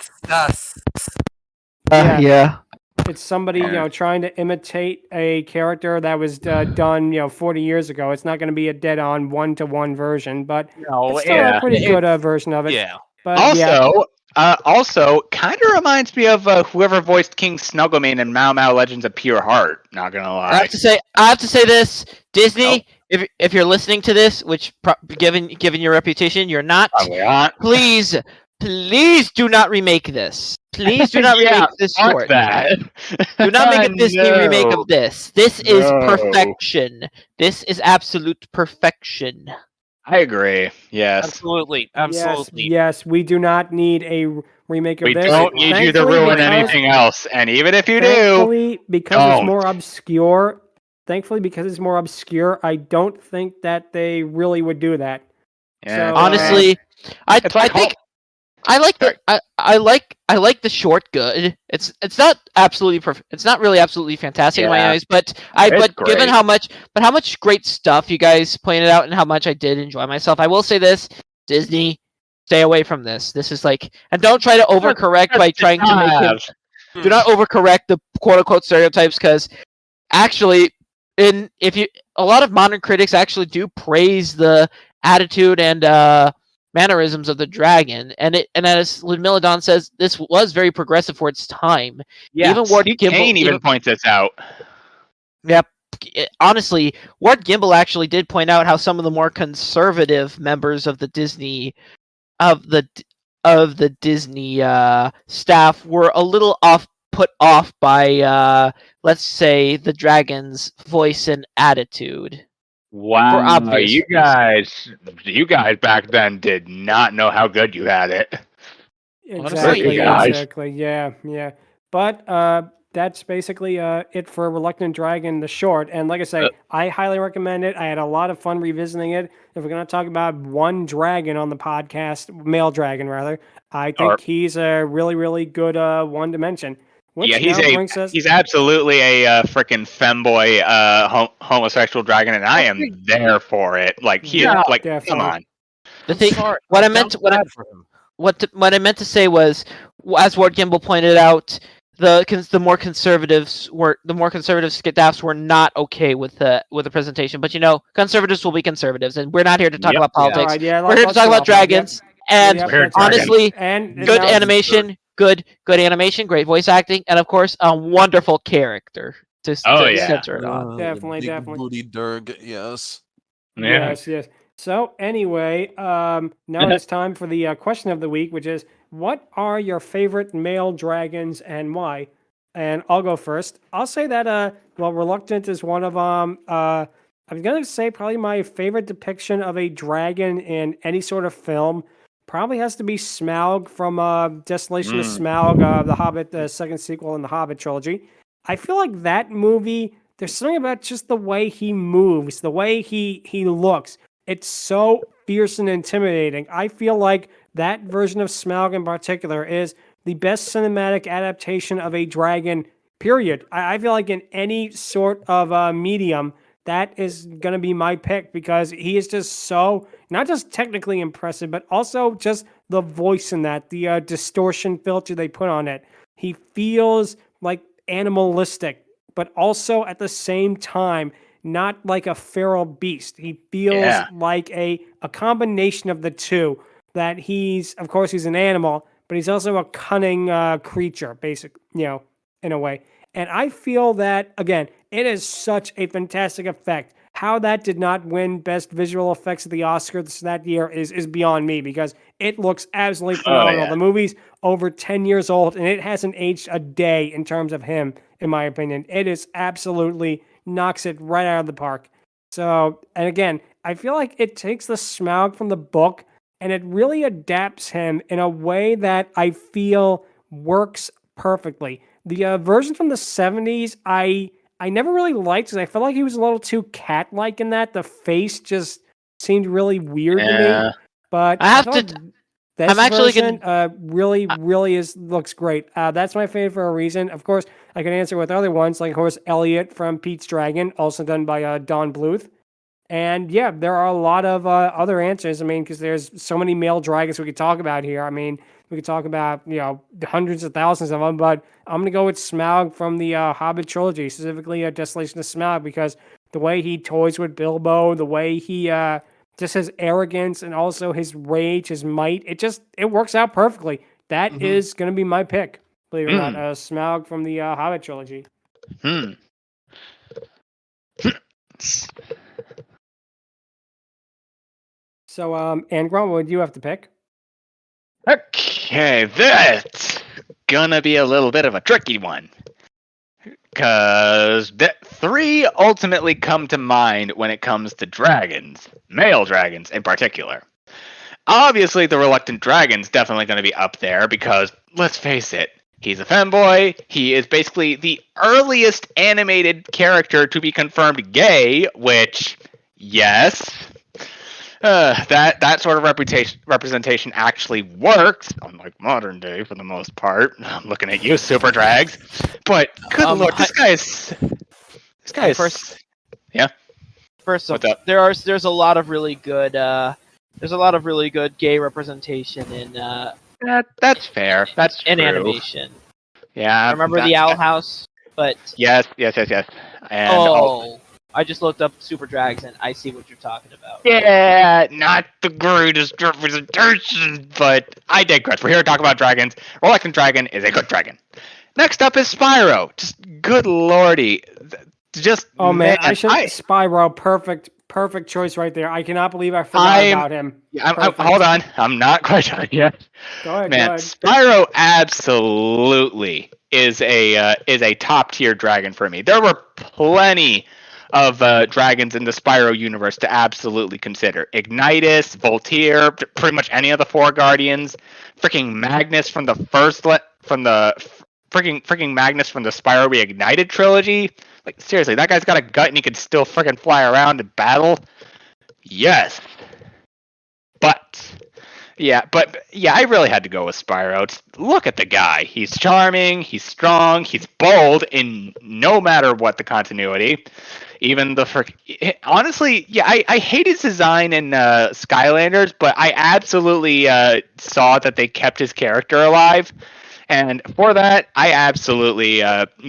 it's somebody trying to imitate a character that was done 40 years ago. It's not going to be a dead-on one-to-one version, but it's still a pretty good version of it. Yeah. But, also, kind of reminds me of whoever voiced King Snugglemane in Mau Mau Legends of Pure Heart. Not gonna lie. I have to say this, Disney. If you're listening to this, which given your reputation, you're not. Please do not remake this. Please do not remake this short. Do not make a Disney remake of this. This is perfection. This is absolute perfection. I agree. Yes. Absolutely. Yes, we do not need a remake of this. We don't need you to ruin anything else. And even if you do, because it's more obscure, I don't think that they really would do that. Yeah. So, honestly, I think I like the short good. It's not absolutely perfect. It's not really absolutely fantastic in my eyes, but given how much great stuff you guys pointed out and how much I did enjoy myself, I will say this: Disney, stay away from this. This is and don't try to overcorrect by trying to make him. Do not overcorrect the quote unquote stereotypes, because actually, a lot of modern critics actually do praise the attitude and mannerisms of the dragon, and as Ludmillanon says, this was very progressive for its time. Yeah, even Ward Steve Gimble Kane even points this out. Yep. Honestly, Ward Gimble actually did point out how some of the more conservative members of the Disney Disney staff were a little put off by let's say the dragon's voice and attitude. Wow, you guys back then did not know how good you had it. Exactly, guys. exactly. Yeah. But that's basically it for Reluctant Dragon, the short. And like I say, I highly recommend it. I had a lot of fun revisiting it. If we're going to talk about one dragon on the podcast, male dragon rather, I think he's a really, really good one to mention. Yeah, he's absolutely a freaking femboy homosexual dragon, and I am there for it. Like definitely. Come on. The thing, what I meant to say was, as Ward Gimble pointed out, the more conservative staffs were not okay with the presentation. But conservatives will be conservatives, and we're not here to talk about politics. Right, yeah, we're here to talk about dragons. And honestly, good animation, good animation, great voice acting, and of course, a wonderful character to center it on. Definitely. Booty Durg, yes. Yeah. Yes. So anyway, now it's time for the question of the week, which is, what are your favorite male dragons and why? And I'll go first. I'll say that Reluctant is one of them. I'm gonna say probably my favorite depiction of a dragon in any sort of film probably has to be Smaug from Desolation of Smaug, the Hobbit, the second sequel in the Hobbit trilogy. I feel like that movie, there's something about just the way he moves, the way he looks. It's so fierce and intimidating. I feel like that version of Smaug in particular is the best cinematic adaptation of a dragon, period. I feel like in any sort of medium, that is going to be my pick because he is just so, not just technically impressive, but also just the voice in that, the distortion filter they put on it. He feels like animalistic, but also at the same time, not like a feral beast. He feels like a combination of the two, that he's an animal, but he's also a cunning creature, in a way. And I feel that, again, it is such a fantastic effect. How that did not win Best Visual Effects at the Oscars that year is beyond me because it looks absolutely phenomenal. The movie's over 10 years old, and it hasn't aged a day in terms of him, in my opinion. It is absolutely knocks it right out of the park. So, and again, I feel like it takes the Smaug from the book, and it really adapts him in a way that I feel works perfectly. The version from the 70s, I never really liked because I felt like he was a little too cat-like in that. The face just seemed really weird to me. But this version really looks great. That's my favorite for a reason. Of course, I can answer with other ones, like, of course, Elliot from Pete's Dragon, also done by Don Bluth. And yeah, there are a lot of other answers. I mean, because there's so many male dragons we could talk about here. I mean, we could talk about, hundreds of thousands of them, but I'm going to go with Smaug from the Hobbit trilogy, specifically Desolation of Smaug, because the way he toys with Bilbo, the way he just his arrogance and also his rage, his might, it works out perfectly. That is going to be my pick, believe it or not, Smaug from the Hobbit trilogy. So, Angron, what would you have to pick? Okay, that's gonna be a little bit of a tricky one. Because three ultimately come to mind when it comes to dragons, male dragons in particular. Obviously, the Reluctant Dragon's definitely going to be up there because, let's face it, he's a femboy. He is basically the earliest animated character to be confirmed gay, which, yes, that sort of representation actually works, unlike modern day for the most part. I'm looking at you, Super Drags. But good lord, this guy is first. Yeah. First off, there's a lot of really good gay representation in that's fair. That's in true. animation. Yeah. I remember the Owl House, but yes. And I just looked up Super Drags and I see what you're talking about. Yeah, not the greatest representation, but I digress. We're here to talk about dragons. Reluctant Dragon is a good dragon. Next up is Spyro. Just good lordy. Just Spyro, perfect choice right there. I cannot believe I forgot about him. Hold on, I'm not quite done yet. Go ahead, man. Go ahead. Spyro absolutely is a top tier dragon for me. There were plenty of dragons in the Spyro universe to absolutely consider. Ignitus, Voltaire, pretty much any of the four Guardians, freaking Magnus from the freaking Magnus from the Spyro Reignited trilogy. Like, seriously, that guy's got a gut and he can still freaking fly around and battle. Yes. But I really had to go with Spyro. Look at the guy. He's charming, he's strong, he's bold in no matter what the continuity. Even honestly, I hate his design in Skylanders, but I absolutely saw that they kept his character alive. And for that, I absolutely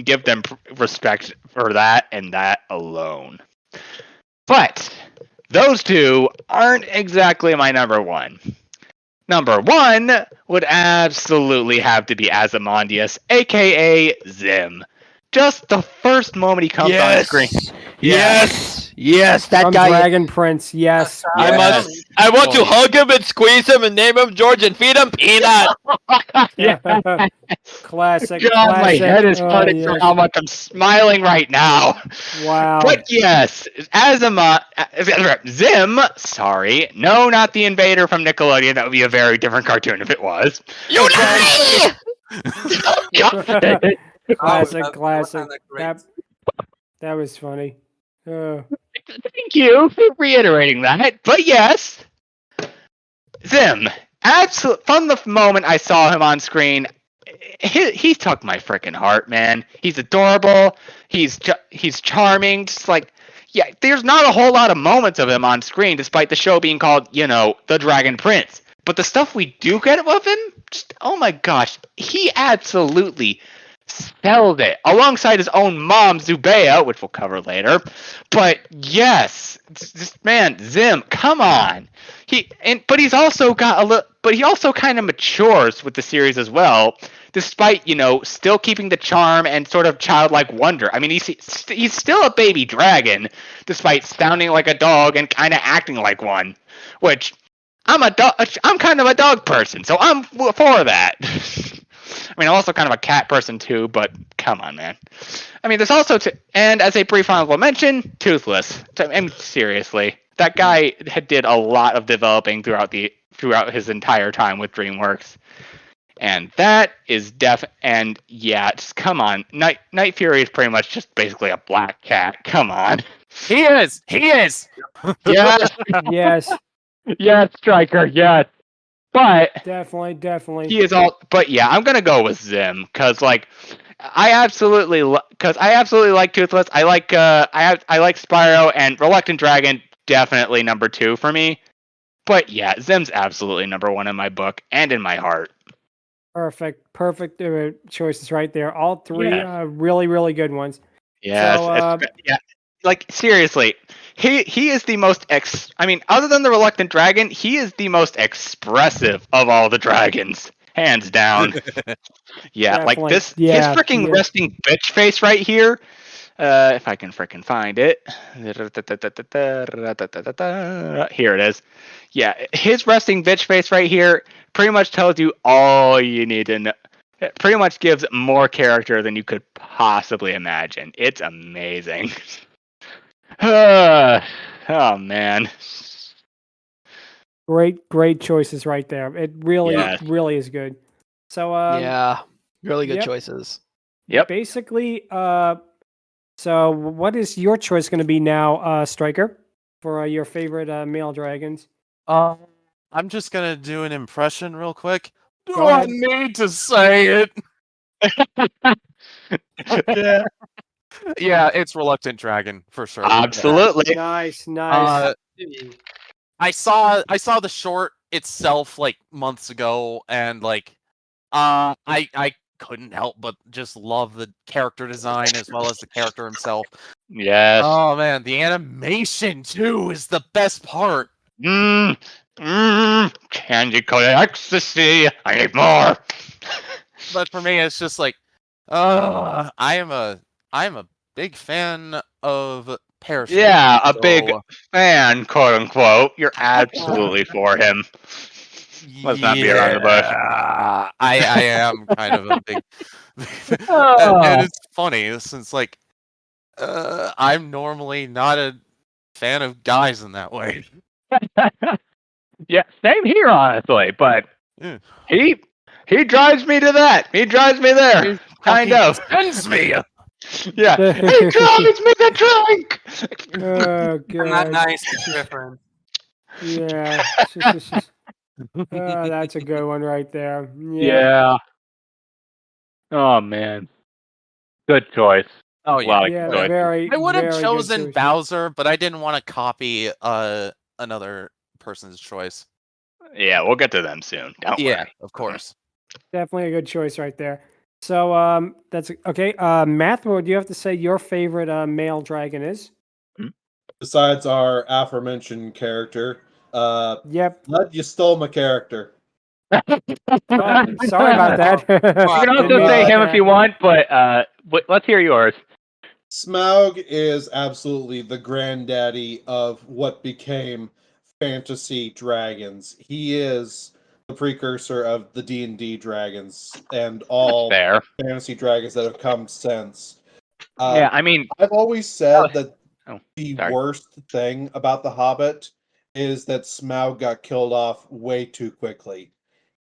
give them respect for that and that alone. But those two aren't exactly my number one. Number one would absolutely have to be Ozymandias, aka Zim. Just the first moment he comes on screen. Yes, that From guy. Dragon Prince, yes. I want to hug him and squeeze him and name him George and feed him peanut. Classic. God, my head is hurting for how much I'm smiling right now. Wow. But yes, Zim, sorry. No, not the Invader from Nickelodeon. That would be a very different cartoon if it was. You lie! Classic. That was funny. Thank you for reiterating that. But yes, Zim. From the moment I saw him on screen, he took my freaking heart, man. He's adorable. He's charming. Just like, there's not a whole lot of moments of him on screen, despite the show being called, The Dragon Prince. But the stuff we do get of him, just, oh my gosh, he absolutely spelled it alongside his own mom Zubeia, which we'll cover later. But yes, man, Zim, come on. But he's also got a little, but he also kind of matures with the series as well, despite still keeping the charm and sort of childlike wonder. I mean, he's still a baby dragon, despite sounding like a dog and kind of acting like one, which I'm kind of a dog person, so I'm for that. I mean, I'm also kind of a cat person too, but come on, man. I mean, there's also and as a brief honorable mention, Toothless. I mean, seriously, that guy did a lot of developing throughout his entire time with DreamWorks, and that is and just come on, Night Fury is pretty much just basically a black cat. Come on. He is. Yes. Yes, Stryker. Yes. But definitely. He is all. But yeah, I'm gonna go with Zim because I absolutely like Toothless. I like Spyro and Reluctant Dragon. Definitely number 2 for me. But yeah, Zim's absolutely number 1 in my book and in my heart. Perfect choices right there. All three really, really good ones. Yes. So, like seriously, he is the most other than the Reluctant Dragon, he is the most expressive of all the dragons, hands down. Yeah, like this his freaking resting bitch face right here. If I can freaking find it. Here it is. Yeah, his resting bitch face right here pretty much tells you all you need to know. It pretty much gives more character than you could possibly imagine. It's amazing. Oh man. Great choices right there. It really is good. So really good choices. Yep. Basically, so what is your choice going to be now, Stryker, for your favorite male dragons? I'm just gonna do an impression real quick. Do I need to say it? Yeah, it's Reluctant Dragon for sure. Absolutely. Nice. I saw the short itself like months ago, and I couldn't help but just love the character design as well as the character himself. Yes. Oh man, the animation too is the best part. Candy coated ecstasy. I need more. But for me, it's just like, I am a big fan of Parachute. Yeah, a big fan, quote unquote. You're absolutely for him. Let's not be around the bush. I am kind of a big, and it's funny since like I'm normally not a fan of guys in that way. Yeah, same here, honestly. But Yeah. he drives me to that. He drives me there. Kind of. Sends me. Yeah. He drives me the drink. Oh Not god. nice reference. Yeah. Oh, that's a good one right there. Yeah. Oh man. Good choice. Oh yeah. Yeah, good. very. I would have very good chosen choice. Bowser, but I didn't want to copy another person's choice. Yeah, we'll get to them soon. Don't Yeah, worry. of course. Definitely a good choice right there. So that's okay. Math, what do you have to say your favorite male dragon is? Besides our aforementioned character, Yep. Lud, you stole my character. Oh, sorry about that. You can also Didn't say mean him that. if you want, but let's hear yours. Smaug is absolutely the granddaddy of what became fantasy dragons. He is the precursor of the D&D dragons and all Fair. fantasy dragons that have come since. Yeah, I mean, I've always said that Oh, the sorry. worst thing about The Hobbit is that Smaug got killed off way too quickly.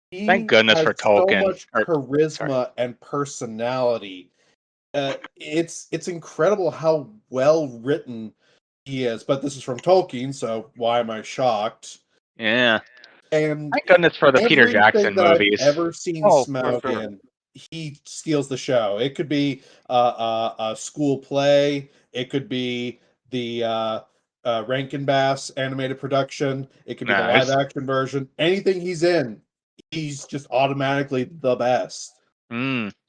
He Thank goodness has for Tolkien. so much charisma and personality. It's incredible how well written he is. But this is from Tolkien, so why am I shocked? Yeah. And Thank goodness for the Peter everything Jackson that movies. I've ever seen Oh, for Smaug sure. in, he steals the show. It could be a school play. It could be the Rankin Bass animated production. It could be the Nice. live action version. Anything he's in, he's just automatically the best.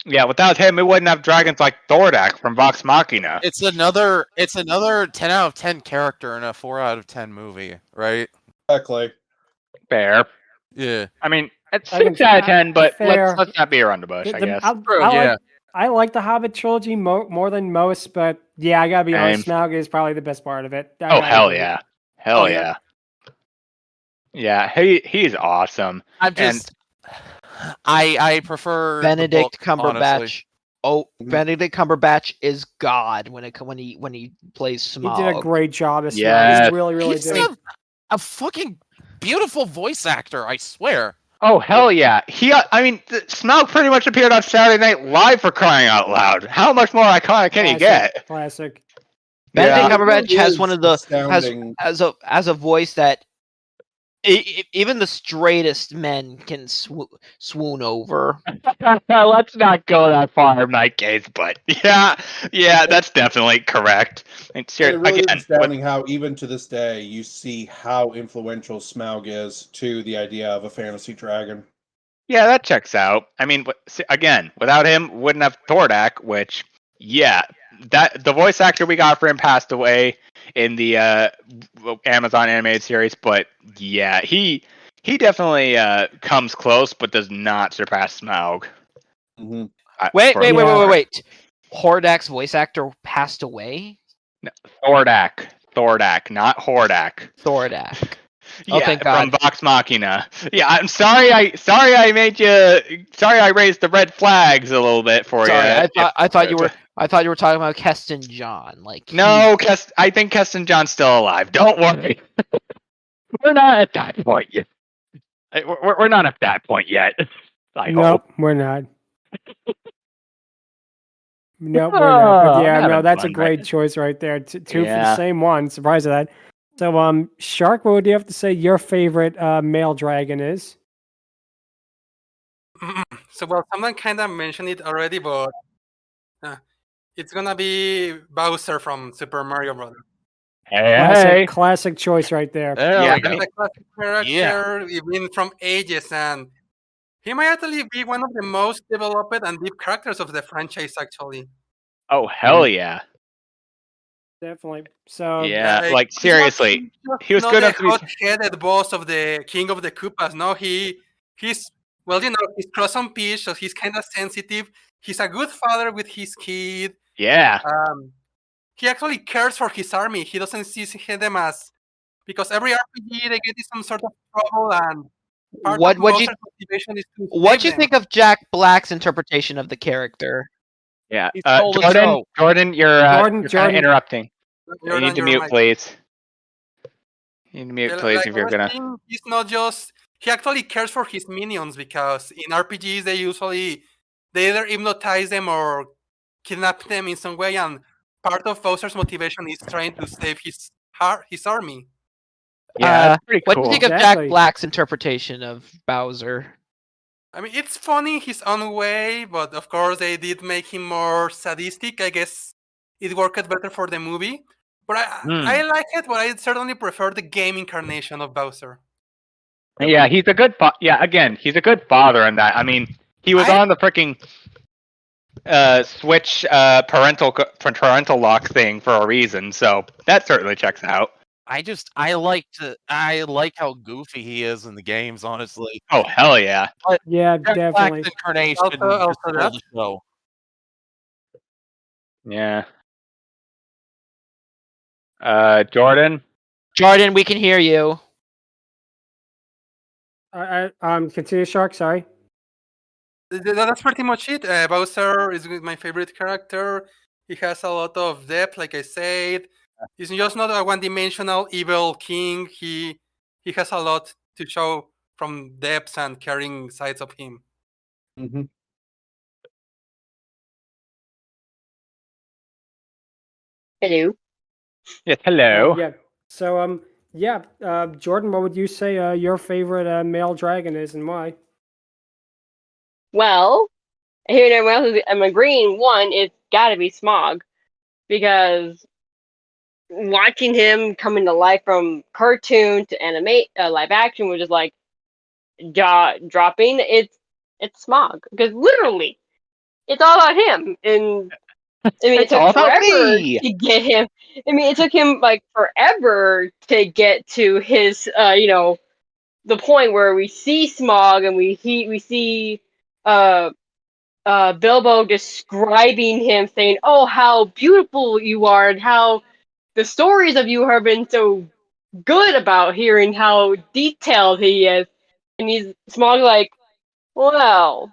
Yeah, without him, we wouldn't have dragons like Thordak from Vox Machina. It's another 10 out of 10 character in a 4 out of 10 movie, right? Exactly. Fair. Yeah. I mean, it's I 6 can- out of 10, but fair. let's not be around the bush, I guess. I like the Hobbit trilogy more than most, but yeah, I gotta be honest, Smaug is probably the best part of it. I Oh, gotta hell agree. yeah. Hell Oh, yeah. yeah. Yeah, he's awesome. I'm just I prefer the Benedict book, honestly. Cumberbatch. Oh, Benedict Cumberbatch is God when he plays Smaug. He did a great job as Smaug. Yes. He really He's did. a fucking beautiful voice actor, I swear. Oh, hell yeah. Smaug pretty much appeared on Saturday Night Live, for crying out loud. How much more iconic can he get? Classic. Benedict Yeah. Cumberbatch It has is one of the astounding. has a voice that even the straightest men can swoon over. Let's not go that far in my case, but yeah, that's definitely correct. And And it really again, is astounding how, even to this day, you see how influential Smaug is to the idea of a fantasy dragon. yeah, that checks out. I mean, again, without him, wouldn't have Thordak, which, yeah, that the voice actor we got for him passed away in the Amazon animated series, but yeah, he definitely comes close, but does not surpass Smaug. Mm-hmm. Wait. Hordak's voice actor passed away? No, Thordak, not Hordak. Thordak. Yeah, Oh, thank God. from Vox Machina. Yeah, I'm sorry. I made you. Sorry, I raised the red flags a little bit for Sorry, you. I thought you were talking about Keston John. No, I think Keston John's still alive. Don't worry. We're not at that point yet. We're not at that point yet. Nope, we're not. Nope, we're not. But yeah, no, that's a great choice right there. Two for the same one. Surprised at that. So, Shark, what would you have to say your favorite male dragon is? So, well, someone kind of mentioned it already, but it's gonna be Bowser from Super Mario Bros. Classic choice right there. Yeah, a classic character, even from ages, and He might actually be one of the most developed and deep characters of the franchise, actually. Oh hell yeah! Definitely. So Yeah, like seriously, he was not good the enough to be. hot-headed boss of the King of the Koopas. No, he's well, he's cross on pitch, so he's kind of sensitive. He's a good father with his kid. Yeah. He actually cares for his army. He doesn't see them as because every RPG they get in some sort of trouble, and part of Bowser's motivation is to what do you them. think of Jack Black's interpretation of the character? Yeah, Jordan, you're kind of interrupting. You Jordan, need to you're mute, right. please. You need to mute, please, if you're gonna. He's not just. He actually cares for his minions because in RPGs they either hypnotize them or kidnap them in some way, and part of Bowser's motivation is trying to save his army. Yeah, that's pretty what cool. do you think of Jack Black's interpretation of Bowser? I mean, it's funny his own way, but of course they did make him more sadistic. I guess it worked better for the movie. But I like it, but I certainly prefer the game incarnation of Bowser. Yeah, he's a good. He's a good father in that. I mean, he was on the freaking Switch parental lock thing for a reason, so that certainly checks out. I like how goofy he is in the games, honestly. Oh hell yeah! But yeah, Jack definitely. Black's incarnation just stole the show. Yeah. Jordan, we can hear you. Continue, Shark. Sorry. That's pretty much it. Bowser is my favorite character. He has a lot of depth, like I said. He's just not a one-dimensional evil king. He has a lot to show from depths and caring sides of him. Mm-hmm. Hello. Yes, hello. Yeah. So Jordan, what would you say your favorite male dragon is and why? Well, hearing everyone else, I'm agreeing. One, it's got to be Smog, because watching him coming to life from cartoon to live action was just like jaw dropping. It's Smog, because literally, it's all about him. And I mean, it took forever to get him. I mean, it took him like forever to get to his, the point where we see Smog and we see Bilbo describing him, saying, "Oh, how beautiful you are, and how the stories of you have been so good about hearing how detailed he is." And he's Smog like, "Well,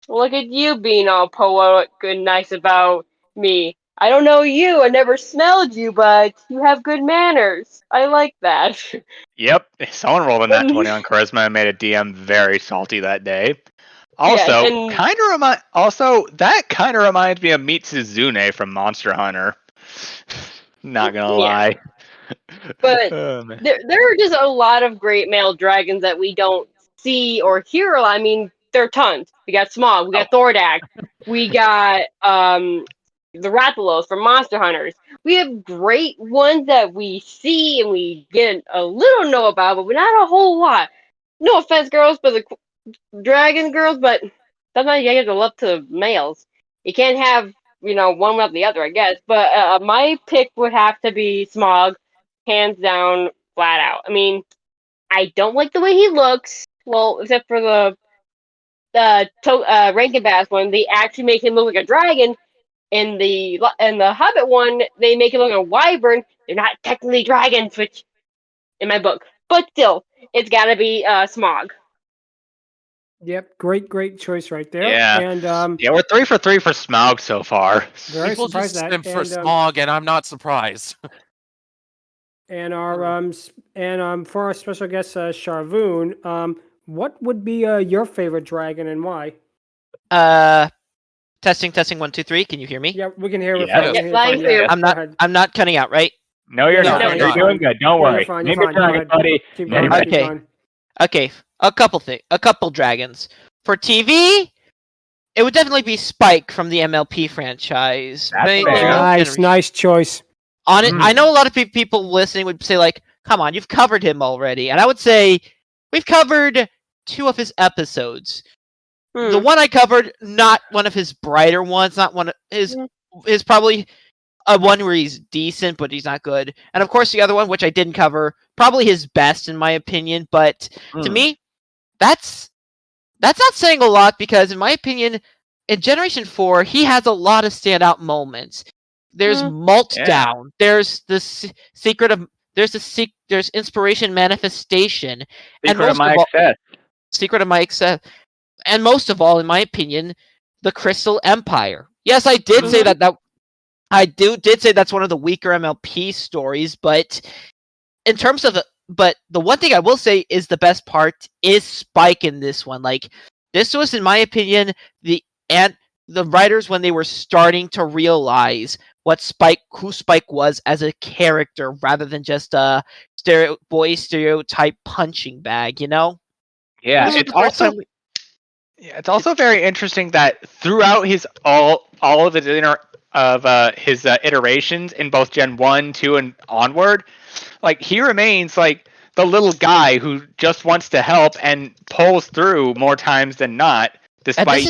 look at you being all poetic and nice about me. I don't know you, I never smelled you, but you have good manners. I like that." Yep, someone rolled a nat 20 on charisma and made a DM very salty that day. Also, that kind of reminds me of Meet Suzune from Monster Hunter. Not gonna lie. But there are just a lot of great male dragons that we don't see or hear a lot. I mean, there are tons. We got Smog, we got Thordak, we got the Rathalos from Monster Hunters. We have great ones that we see and we get a little know about, but not a whole lot. No offense, girls, but the dragon girls, but sometimes you get to love to males. You can't have, one without the other, I guess. But my pick would have to be Smog, hands down, flat out. I mean, I don't like the way he looks. Well, except for the Rankin Bass one, they actually make him look like a dragon. In the Hobbit one, they make him look like a wyvern. They're not technically dragons, which in my book, but still, it's got to be Smog. Yep, great choice right there. Yeah, and we're 3 for 3 for Smaug so far. Very People surprised just that. simp for Smog, and I'm not surprised. And for our special guest Sharvoun, what would be your favorite dragon and why? Testing 1 2 3. Can you hear me? Yeah, we can hear you. Yeah, I'm not cutting out, right? No, you're not. You're doing good. Don't worry. Name your dragon, buddy. Okay. A couple dragons. For TV, it would definitely be Spike from the MLP franchise. Nice choice. I know a lot of people listening would say, like, come on, you've covered him already. And I would say we've covered 2 of his episodes. The one I covered, not one of his brighter ones, not one of his is probably a one where he's decent, but he's not good. And of course, the other one, which I didn't cover, probably his best in my opinion. But to me, that's not saying a lot because, in my opinion, in Generation 4, he has a lot of standout moments. There's Meltdown. There's the secret of there's Inspiration Manifestation. Secret of My Excess. Secret of My Excess. And most of all, in my opinion, the Crystal Empire. Yes, I did say that I did say that's one of the weaker MLP stories, but in terms of but the one thing I will say is the best part is Spike in this one. Like, this was, in my opinion, the writers when they were starting to realize who Spike was as a character rather than just a stereotype punching bag, you know? Yeah, it's also very interesting that throughout his all of his iterations in both Gen 1, 2, and onward, like, he remains like the little guy who just wants to help and pulls through more times than not, despite,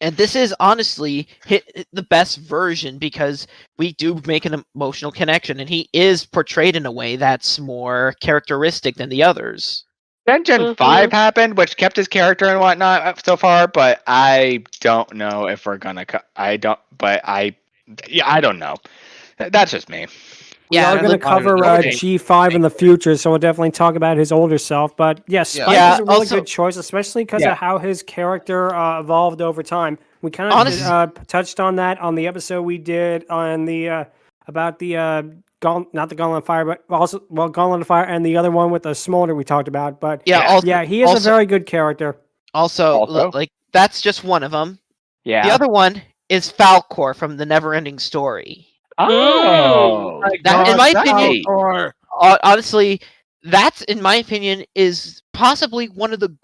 And this is honestly the best version because we do make an emotional connection, and he is portrayed in a way that's more characteristic than the others. Then Gen 5 happened, which kept his character and whatnot so far, but I don't know if we're gonna. I don't know. That's just me. We are going to cover G5 in the future, so we'll definitely talk about his older self. But yes, Spike is a really good choice, especially because of how his character evolved over time. We kind of touched on that on the episode we did on the about the not the Gauntlet of Fire, but also Gauntlet of Fire and the other one with the smolder we talked about. But he is a very good character. Also, like, that's just one of them. Yeah. The other one is Falcor from the Neverending Story. Oh, in my opinion, honestly, that's, in my opinion, is possibly one of the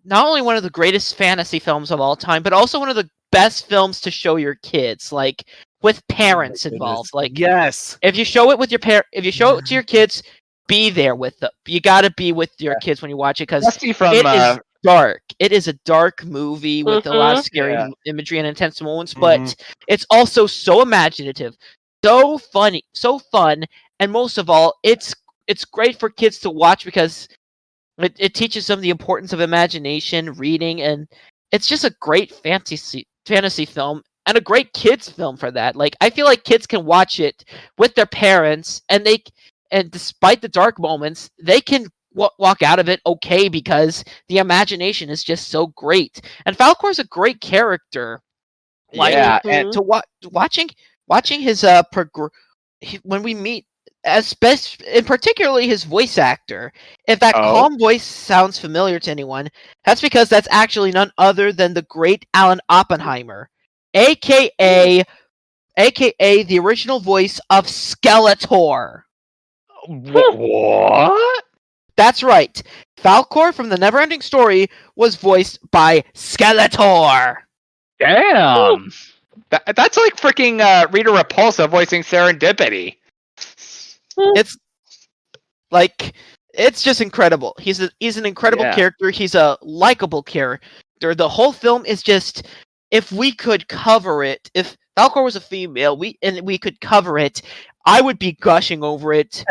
not only one of the greatest fantasy films of all time, but also one of the best films to show your kids, like, with parents involved. Like, yes, if you show it with your if you show it to your kids, be there with them. You got to be with your kids when you watch it because it is dark. It is a dark movie with a lot of scary imagery and intense moments, but it's also so imaginative, so funny, so fun, and most of all, it's great for kids to watch because it teaches them the importance of imagination, reading, and it's just a great fantasy film and a great kids film for that. Like, I feel like kids can watch it with their parents, and despite the dark moments, they can walk out of it okay because the imagination is just so great. And Falcor's a great character. Like, and watching his when we meet, and particularly his voice actor. If that calm voice sounds familiar to anyone, that's because that's actually none other than the great Alan Oppenheimer, aka the original voice of Skeletor. What? That's right. Falcor from the Neverending Story was voiced by Skeletor. Damn. That's like freaking Rita Repulsa voicing Serendipity. It's like, it's just incredible. He's an incredible character. He's a likable character. The whole film is just, if we could cover it, if Falcor was a female, we could cover it, I would be gushing over it.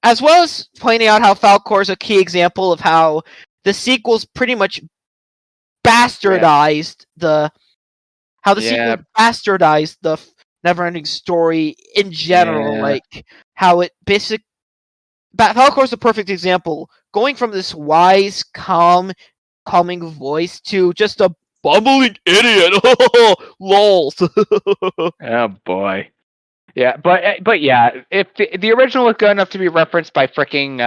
As well as pointing out how Falcor is a key example of how the sequels pretty much bastardized the Neverending Story in general. Like, how it Falcor is a perfect example, going from this wise, calming voice to just a bumbling idiot. Lols. Oh boy. Yeah, but yeah, if the original was good enough to be referenced by freaking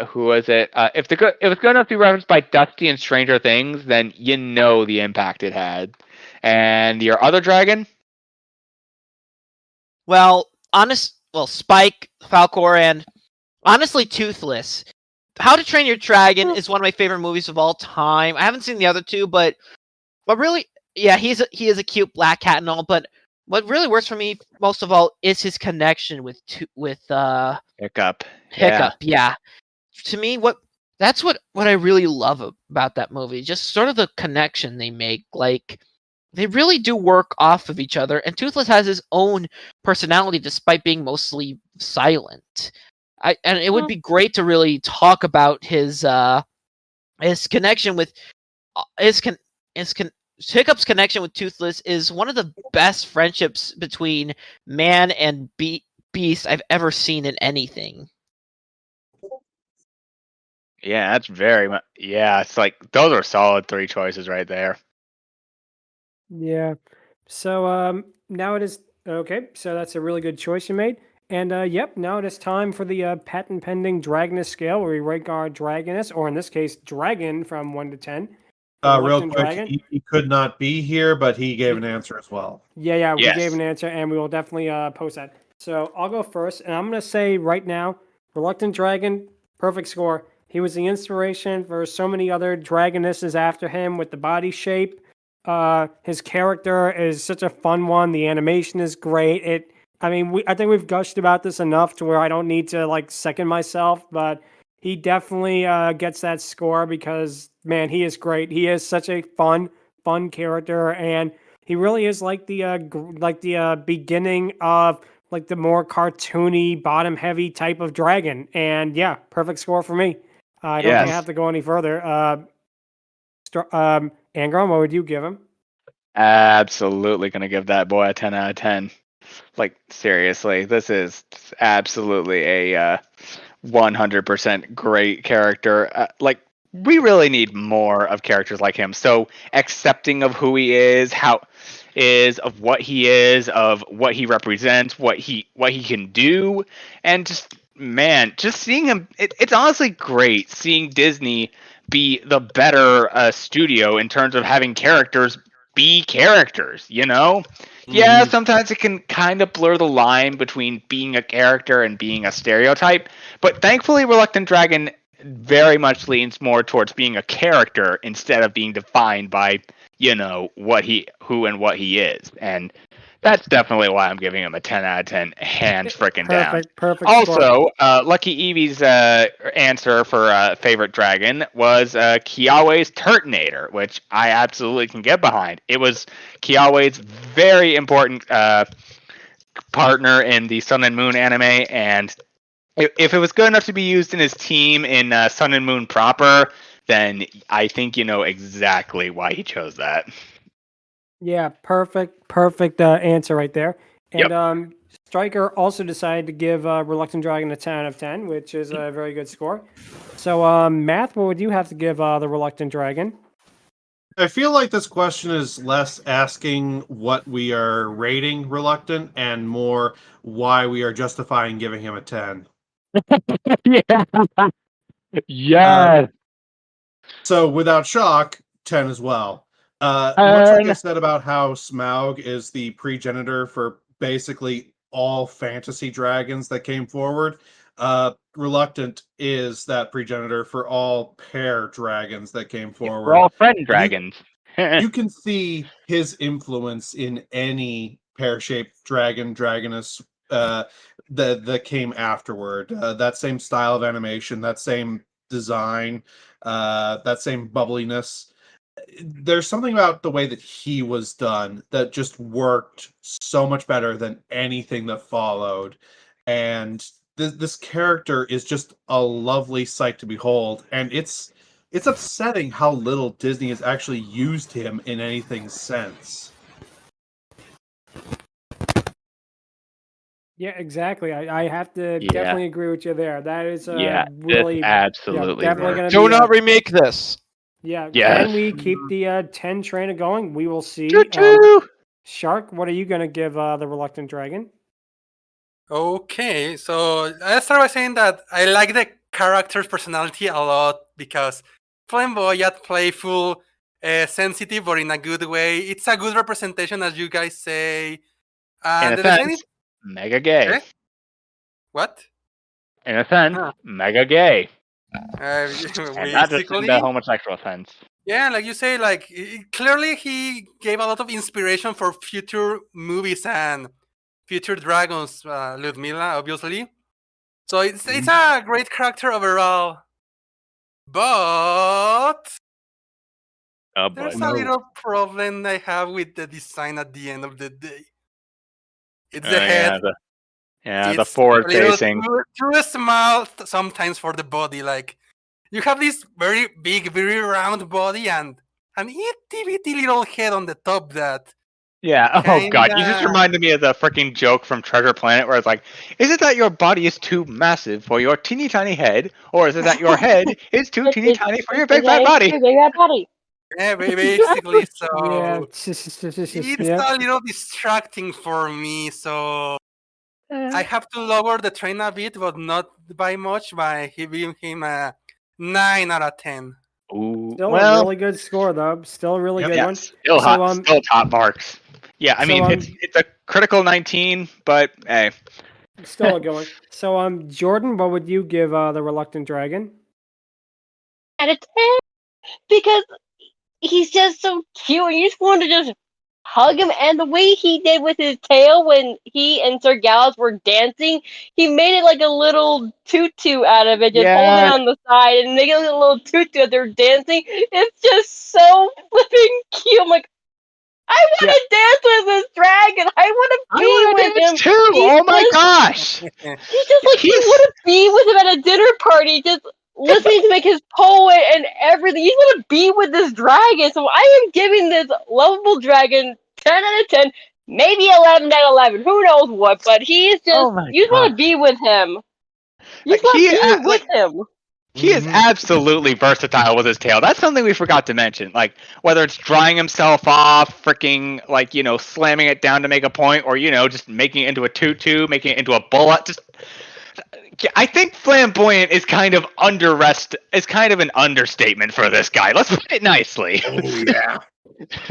who was it? If it was good enough to be referenced by Dusty and Stranger Things, then you know the impact it had. And your other dragon? Well, Spike, Falcor, and honestly Toothless. How to Train Your Dragon is one of my favorite movies of all time. I haven't seen the other two, but really, yeah, he is a cute black cat and all, but what really works for me most of all is his connection with Hiccup. Hiccup, yeah. To me, what that's what I really love about that movie. Just sort of the connection they make. Like, they really do work off of each other, and Toothless has his own personality despite being mostly silent. And it would be great to really talk about his connection with Hiccup's connection with Toothless is one of the best friendships between man and beast I've ever seen in anything. Yeah, that's very much. Yeah, it's like those are solid 3 choices right there. Yeah. So now it is okay. So that's a really good choice you made. And yep, now it is time for the patent pending Dragoness Scale, where we rank our Dragoness, or in this case, Dragon from 1 to 10. Real Reluctant quick, Dragon. he could not be here, but he gave an answer as well. Yeah, Yes. we gave an answer, and we will definitely post that. So I'll go first, and I'm going to say right now, Reluctant Dragon, perfect score. He was the inspiration for so many other Dragonesses after him with the body shape. His character is such a fun one. The animation is great. I think we've gushed about this enough to where I don't need to like second myself, but he definitely gets that score because man, he is great. He is such a fun character, and he really is like the beginning of like the more cartoony, bottom heavy type of dragon. And yeah, perfect score for me. I don't think I have to go any further. Angron, what would you give him? Absolutely gonna give that boy a 10 out of 10. Like seriously, this is absolutely a 100% great character. Like we really need more of characters like him. So accepting of who he is, of what he is, of what he represents, what he can do, and just seeing him. It's honestly great seeing Disney be the better studio in terms of having characters be characters. Yeah, sometimes it can kind of blur the line between being a character and being a stereotype, but thankfully Reluctant Dragon very much leans more towards being a character instead of being defined by, who and what he is. And that's definitely why I'm giving him a 10 out of 10, hands freaking down. Perfect. Also, LuckyEevee's answer for favorite dragon was Kiawe's Turtonator, which I absolutely can get behind. It was Kiawe's very important partner in the Sun and Moon anime, and if it was good enough to be used in his team in Sun and Moon proper, then I think you know exactly why he chose that. Yeah, perfect answer right there. And Stryker also decided to give Reluctant Dragon a 10 out of 10, which is a very good score. So, Math, what would you have to give the Reluctant Dragon? I feel like this question is less asking what we are rating Reluctant and more why we are justifying giving him a 10. Yeah. Yes. So without shock, 10 as well. Much like I said about how Smaug is the progenitor for basically all fantasy dragons that came forward, Reluctant is that progenitor for all pair dragons that came forward. We're all friend dragons. You can see his influence in any pear-shaped dragoness that came afterward. That same style of animation, that same design, that same bubbliness. There's something about the way that he was done that just worked so much better than anything that followed. And this character is just a lovely sight to behold. And it's upsetting how little Disney has actually used him in anything since. Yeah, exactly. I have to definitely agree with you there. That is really absolutely definitely going to Do not remake this. Yeah. Yes. Can we keep the 10 trainer going? We will see. Shark, what are you going to give the Reluctant Dragon? Okay, so I start by saying that I like the character's personality a lot because flamboyant, playful, sensitive, but in a good way. It's a good representation, as you guys say. In a sense, mega gay. Eh? What? In a sense, mega gay. And not just in the homosexual sense. Yeah, like you say, clearly he gave a lot of inspiration for future movies and future dragons, Ludmilla, obviously. So it's a great character overall. But Oh boy. there's a little problem I have with the design at the end of the day. It's the head. The It's forward a little facing. too small sometimes for the body. Like you have this very big, very round body and an itty bitty little head on the top that. Yeah. Oh god, you just Kinda- reminded me of the freaking joke from Treasure Planet where it's like, is it that your body is too massive for your teeny tiny head, or is it that your head is too teeny tiny for your big fat body? Yeah, basically. So Yeah. it's Yeah. a little distracting for me. So I have to lower the train a bit, but not by much. By giving him a 9 out of 10. Ooh, Still well, a really good score, though. Still a really good yeah, one. still So, hot, still top marks. Yeah, I so, mean it's a critical 19, but hey, Still a good one. So, Jordan, what would you give the Reluctant Dragon? Out of 10, because he's just so cute, and you just want to just hug him. And the way he did with his tail when he and Sir Gallus were dancing, he made it like a little tutu out of it, just holding on the side and making it a little tutu as they're dancing. It's just so flipping cute. I'm like, I want to dance with this dragon. I want to be with him too. Oh my gosh! He's just like, you want to be with him at a dinner party, just listening to make his poem and everything. You want to be with this dragon. So I am giving this lovable dragon 10 out of 10, maybe 11 out of 11. Who knows what? But he's just, you just want to be with him. You just want to be with him. He is absolutely versatile with his tail. That's something we forgot to mention. Like, whether it's drying himself off, freaking, like, slamming it down to make a point, or, just making it into a tutu, making it into a bullet. I think flamboyant is kind of an understatement for this guy. Let's put it nicely. Oh, yeah.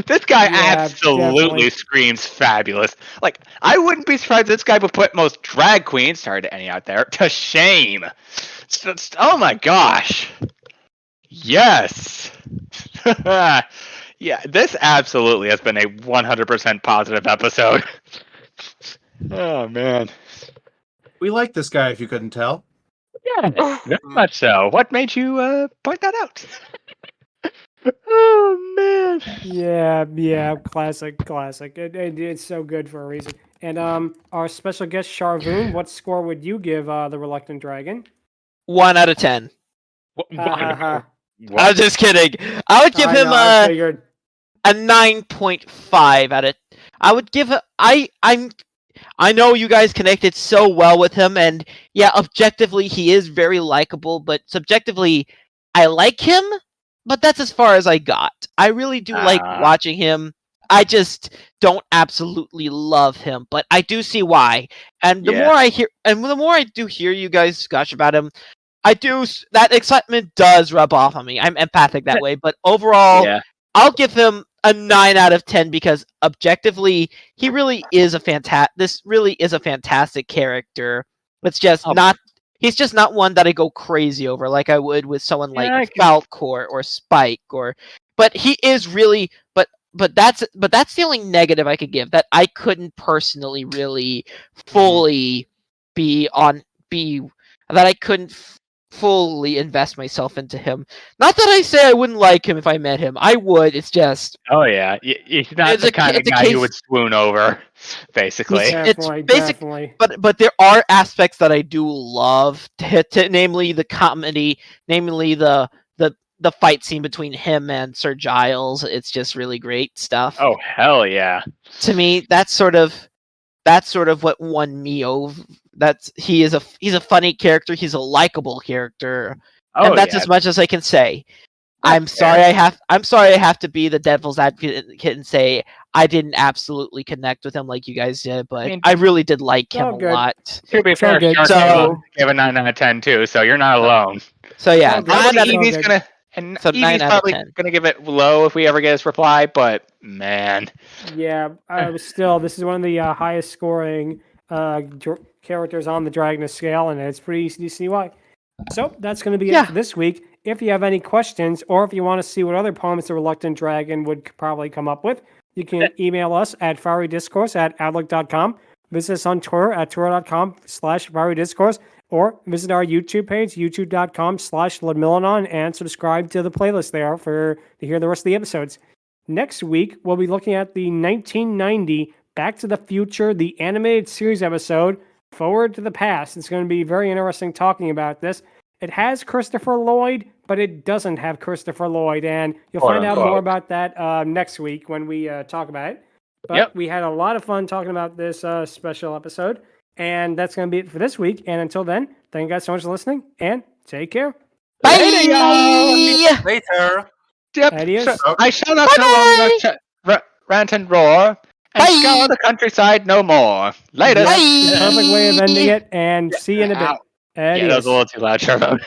This guy Yeah, absolutely definitely. screams fabulous. Like, I wouldn't be surprised if this guy would put most drag queens, sorry to any out there, to shame. Oh my gosh. Yes. Yeah, this absolutely has been a 100% positive episode. Oh man. We like this guy, if you couldn't tell. Yeah, very much so. What made you point that out? Oh man. Yeah, classic. It's so good for a reason. And our special guest Sharvoun, what score would you give the Reluctant Dragon? 1 out of 10. Ha. I'm just kidding. I would give him I figured. a 9.5 out of. I would give a. I know you guys connected so well with him, and yeah, objectively he is very likable, but subjectively, I like him. But that's as far as I got. I really do like watching him. I just don't absolutely love him, but I do see why. And the more I do hear you guys gush about him, that excitement does rub off on me. I'm empathic that way, but overall, I'll give him a 9 out of 10 because objectively, he really is this really is a fantastic character. It's just he's just not one that I go crazy over like I would with someone like Falcor or Spike but he is really but that's the only negative I could give, that I couldn't personally really fully that I couldn't fully invest myself into him. Not that I say I wouldn't like him if I met him. I would. It's just. Oh yeah, he's not the kind of guy you would swoon over. Basically, Definitely. But there are aspects that I do love, namely the comedy, namely the fight scene between him and Sir Giles. It's just really great stuff. Oh hell yeah! To me, that's sort of what won me over. He's a funny character. He's a likable character, and that's as much as I can say. I'm sorry I have to be the devil's advocate and say I didn't absolutely connect with him like you guys did, but I really did like him a lot. To be fair, so gave a 9 out of 10 too, so you're not alone. So yeah, Evie's probably gonna give it low if we ever get his reply, but man. Yeah, this is one of the highest scoring characters on the Dragoness Scale, and it's pretty easy to see why. So that's going to be it for this week. If you have any questions, or if you want to see what other poems the Reluctant Dragon would probably come up with, you can email us at FieryDiscourse@outlook.com. Visit us on Twitter at twitter.com/FieryDiscourse, or visit our YouTube page, youtube.com/Ludmillanon, and subscribe to the playlist there to hear the rest of the episodes. Next week, we'll be looking at the 1990 Back to the Future, the animated series episode, Forward to the Past. It's going to be very interesting talking about this. It has Christopher Lloyd, but it doesn't have Christopher Lloyd, and you'll find out more about that next week when we talk about it. But we had a lot of fun talking about this special episode, and that's going to be it for this week. And until then, thank you guys so much for listening, and take care. Bye! Later. Yep. Adios. I shall not no longer rant and roar and scour the countryside no more. Later. Perfect way of ending it, and see you in a bit. Yeah, that was a little too loud, Sharvoun.